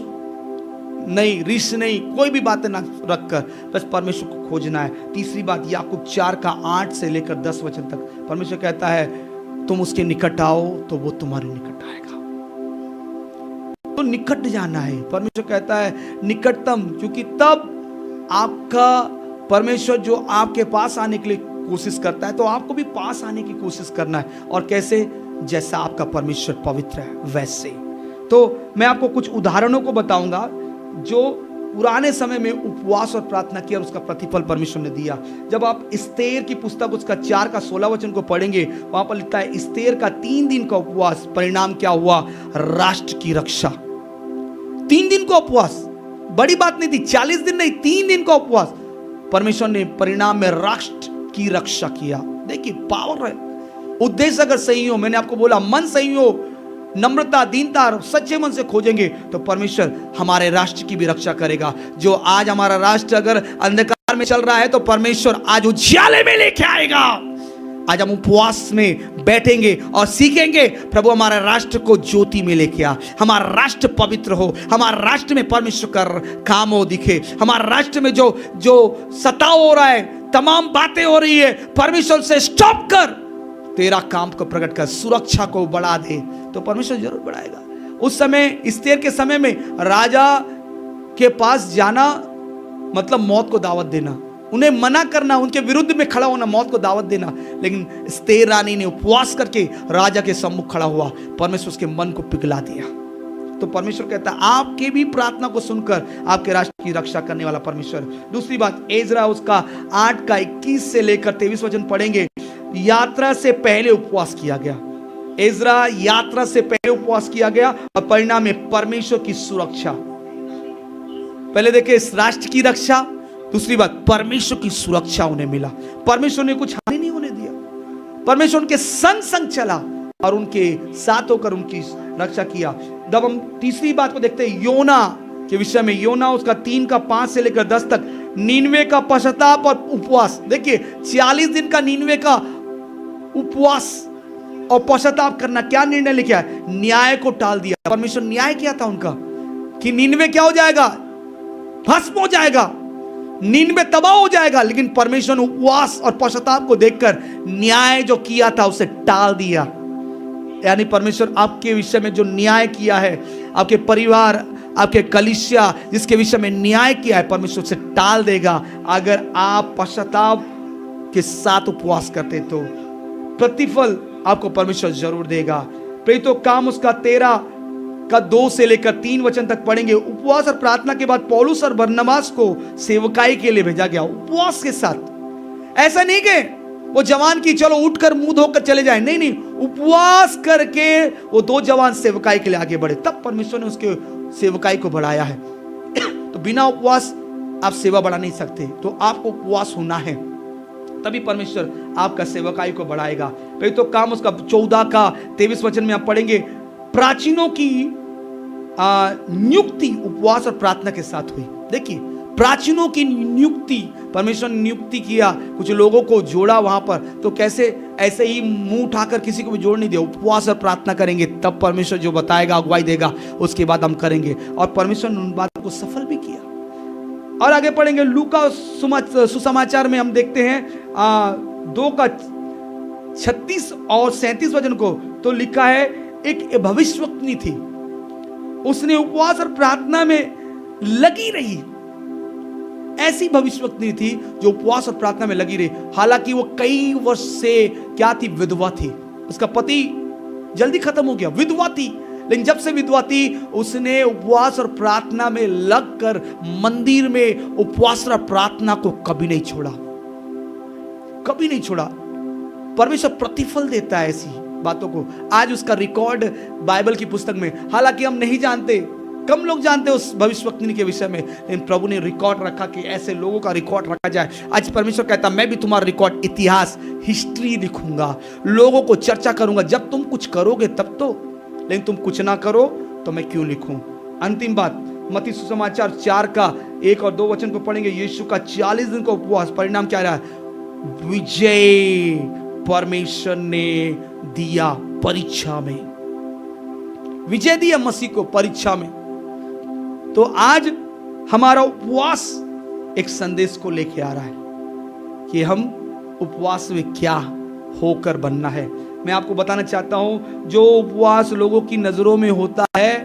S1: नहीं, रिश्त नहीं, कोई भी बातें ना रखकर बस परमेश्वर को खोजना है। तीसरी बात, याकूब 4:8 से लेकर 10 वचन तक परमेश्वर कहता है तुम उसके निकट आओ तो वो तुम्हारे निकट आएगा। तो निकट जाना है। परमेश्वर कहता है निकटतम, क्योंकि तब आपका परमेश्वर जो आपके पास आने के लिए कोशिश करता है, तो आपको भी पास आने की कोशिश करना है। और कैसे? जैसा आपका परमेश्वर पवित्र है वैसे। तो मैं आपको कुछ उदाहरणों को बताऊंगा जो पुराने समय में उपवास और प्रार्थना किया और उसका प्रतिफल परमेश्वर ने दिया। जब आप एस्तेर की पुस्तक उसका 4:16 वचन को पढ़ेंगे, वहां पर लिखता है एस्तेर का 3 दिन का उपवास, परिणाम क्या हुआ? राष्ट्र की रक्षा। 3 दिन का उपवास, बड़ी बात नहीं थी, 40 दिन नहीं, 3 दिन का उपवास, परमेश्वर ने परिणाम में राष्ट्र की रक्षा किया। देखिए, पावर है। उद्देश्य अगर सही हो, मैंने आपको बोला मन सही हो, नम्रता, दीनता, सच्चे मन से खोजेंगे तो परमेश्वर हमारे राष्ट्र की भी रक्षा करेगा। जो आज हमारा राष्ट्र अगर अंधकार में चल रहा है, तो परमेश्वर आज उजाले में लेके आएगा। आज हम उपवास में बैठेंगे और सीखेंगे, प्रभु हमारे राष्ट्र को ज्योति में लेके आ, हमारा राष्ट्र पवित्र हो, हमारे राष्ट्र में परमेश्वर का काम हो दिखे, हमारे राष्ट्र में जो सताव हो रहा है, तमाम बातें हो रही है, परमेश्वर से स्टॉप कर, तेरा काम को प्रकट कर, सुरक्षा को बढ़ा दे, तो परमेश्वर जरूर बढ़ाएगा। उस समय, एस्तेर के समय में राजा के पास जाना मतलब मौत को दावत देना, उन्हें मना करना, उनके विरुद्ध में खड़ा होना, मौत को दावत देना। लेकिन एस्तेर रानी ने उपवास करके राजा के सम्मुख खड़ा हुआ, परमेश्वर उसके मन को पिघला दिया। तो परमेश्वर कहता है आपके भी प्रार्थना को सुनकर आपके राष्ट्र की रक्षा करने वाला परमेश्वर। दूसरी बात, एजरा उसका 8 का 21 से लेकर 23 वचन पढ़ेंगे। यात्रा से पहले उपवास किया गया, एजरा यात्रा से पहले उपवास किया गया और परिणाम में परमेश्वर की सुरक्षा। पहले देखे इस राष्ट्र की रक्षा, दूसरी बात परमेश्वर की सुरक्षा उन्हें मिला। परमेश्वर ने कुछ हानि नहीं होने दिया, परमेश्वर उनके संग संग चला और उनके साथ होकर उनकी रक्षा किया। जब हम तीसरी बात को देखते हैं योना के विषय में, योना उसका 3 का 5 से लेकर 10 तक, नीनवे का पश्चाताप और उपवास। देखिए 40 दिन का नीनवे का उपवास और पश्चाताप करना, क्या निर्णय लेके आया? न्याय को टाल दिया। परमेश्वर न्याय किया था उनका कि नीनवे क्या हो जाएगा? भस्म हो जाएगा, नीनवे तबाह हो जाएगा। लेकिन परमेश्वर ने उपवास और पश्चाताप को देखकर न्याय जो किया था उसे टाल दिया। यानी परमेश्वर आपके विषय में जो न्याय किया है, आपके परिवार, आपके कलीसिया जिसके विषय में न्याय किया है, परमेश्वर उसे टाल देगा अगर आप पश्चाताप के साथ उपवास करते। तो प्रतिफल आपको परमेश्वर जरूर देगा। प्रेरितों काम उसका 13 का 2 से लेकर 3 वचन तक पढ़ेंगे। उपवास और प्रार्थना के बाद पौलुस और बरनबास को सेवकाई के लिए भेजा गया, उपवास के साथ। ऐसा नहीं कि वो जवान की चलो उठकर मुंह धोकर चले जाए, नहीं नहीं, उपवास करके वो 2 जवान सेवकाई के लिए आगे बढ़े, तब परमेश्वर ने उसके सेवकाई को बढ़ाया है। तो बिना उपवास आप सेवा बढ़ा नहीं सकते, तो आपको उपवास होना है, तभी परमेश्वर आपका सेवकाई को बढ़ाएगा। तो काम उसका 14 का 23 वचन में आप पढ़ेंगे। प्राचीनों की नियुक्ति उपवास और प्रार्थना के साथ हुई। देखिए प्राचीनों की नियुक्ति, परमेश्वर ने नियुक्ति किया, कुछ लोगों को जोड़ा वहां पर, तो कैसे ऐसे ही मुंह उठाकर किसी को भी जोड़ नहीं दिया। उपवास और प्रार्थना करेंगे तब परमेश्वर जो बताएगा, अगुवाई देगा, उसके बाद हम करेंगे। और परमेश्वर ने उन बातों को सफल भी किया। और आगे पढ़ेंगे लूका सुसमाचार में हम देखते हैं 2 का 36 और 37 वचन को, तो लिखा है एक भविष्यवक्तनी थी, उसने उपवास और प्रार्थना में लगी रही। ऐसी भविष्यवक्तनी थी जो उपवास और प्रार्थना में लगी रही। हालांकि वो कई वर्ष से क्या थी? विधवा थी। उसका पति जल्दी खत्म हो गया, विधवा थी। लेकिन जब से विधवा थी उसने उपवास और प्रार्थना में लगकर मंदिर में उपवास और प्रार्थना को कभी नहीं छोड़ा, कभी नहीं छोड़ा। परमेश्वर प्रतिफल देता है ऐसी बातों को। आज उसका रिकॉर्ड बाइबल की पुस्तक में, हालांकि हम नहीं जानते, कम लोग जानते उस भविष्यवक्तनी के विषय में, लेकिन प्रभु ने रिकॉर्ड रखा कि ऐसे लोगों का रिकॉर्ड रखा जाए। आज परमेश्वर कहता मैं भी तुम्हारा रिकॉर्ड, इतिहास, हिस्ट्री लिखूंगा, लोगों को चर्चा करूंगा। जब तुम कुछ करोगे तब तो, लेकिन तुम कुछ ना करो तो मैं क्यों लिखूं। अंतिम बात, मत्ती सुसमाचार 4 का 1 और 2 वचन को पढ़ेंगे। यीशु का 40 दिन का उपवास, परिणाम क्या रहा? विजय परमेश्वर ने दिया परीक्षा में, विजय दिया मसीह को परीक्षा में। तो आज हमारा उपवास एक संदेश को लेके आ रहा है कि हम उपवास में क्या होकर बनना है। मैं आपको बताना चाहता हूं, जो उपवास लोगों की नजरों में होता है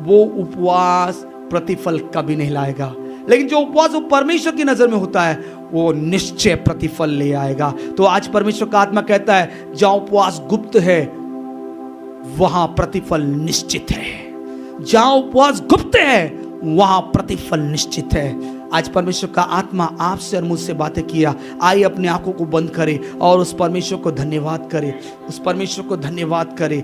S1: वो उपवास प्रतिफल कभी नहीं लाएगा, लेकिन जो उपवास वो परमेश्वर की नजर में होता है वो निश्चय प्रतिफल ले आएगा। तो आज परमेश्वर का आत्मा कहता है जहां उपवास गुप्त है वहां प्रतिफल निश्चित है, जहां उपवास गुप्त है वहां प्रतिफल निश्चित है। आज परमेश्वर का आत्मा आपसे और मुझसे बातें किया। आइए अपने आंखों को बंद करें और उस परमेश्वर को धन्यवाद करें, उस परमेश्वर को धन्यवाद करें।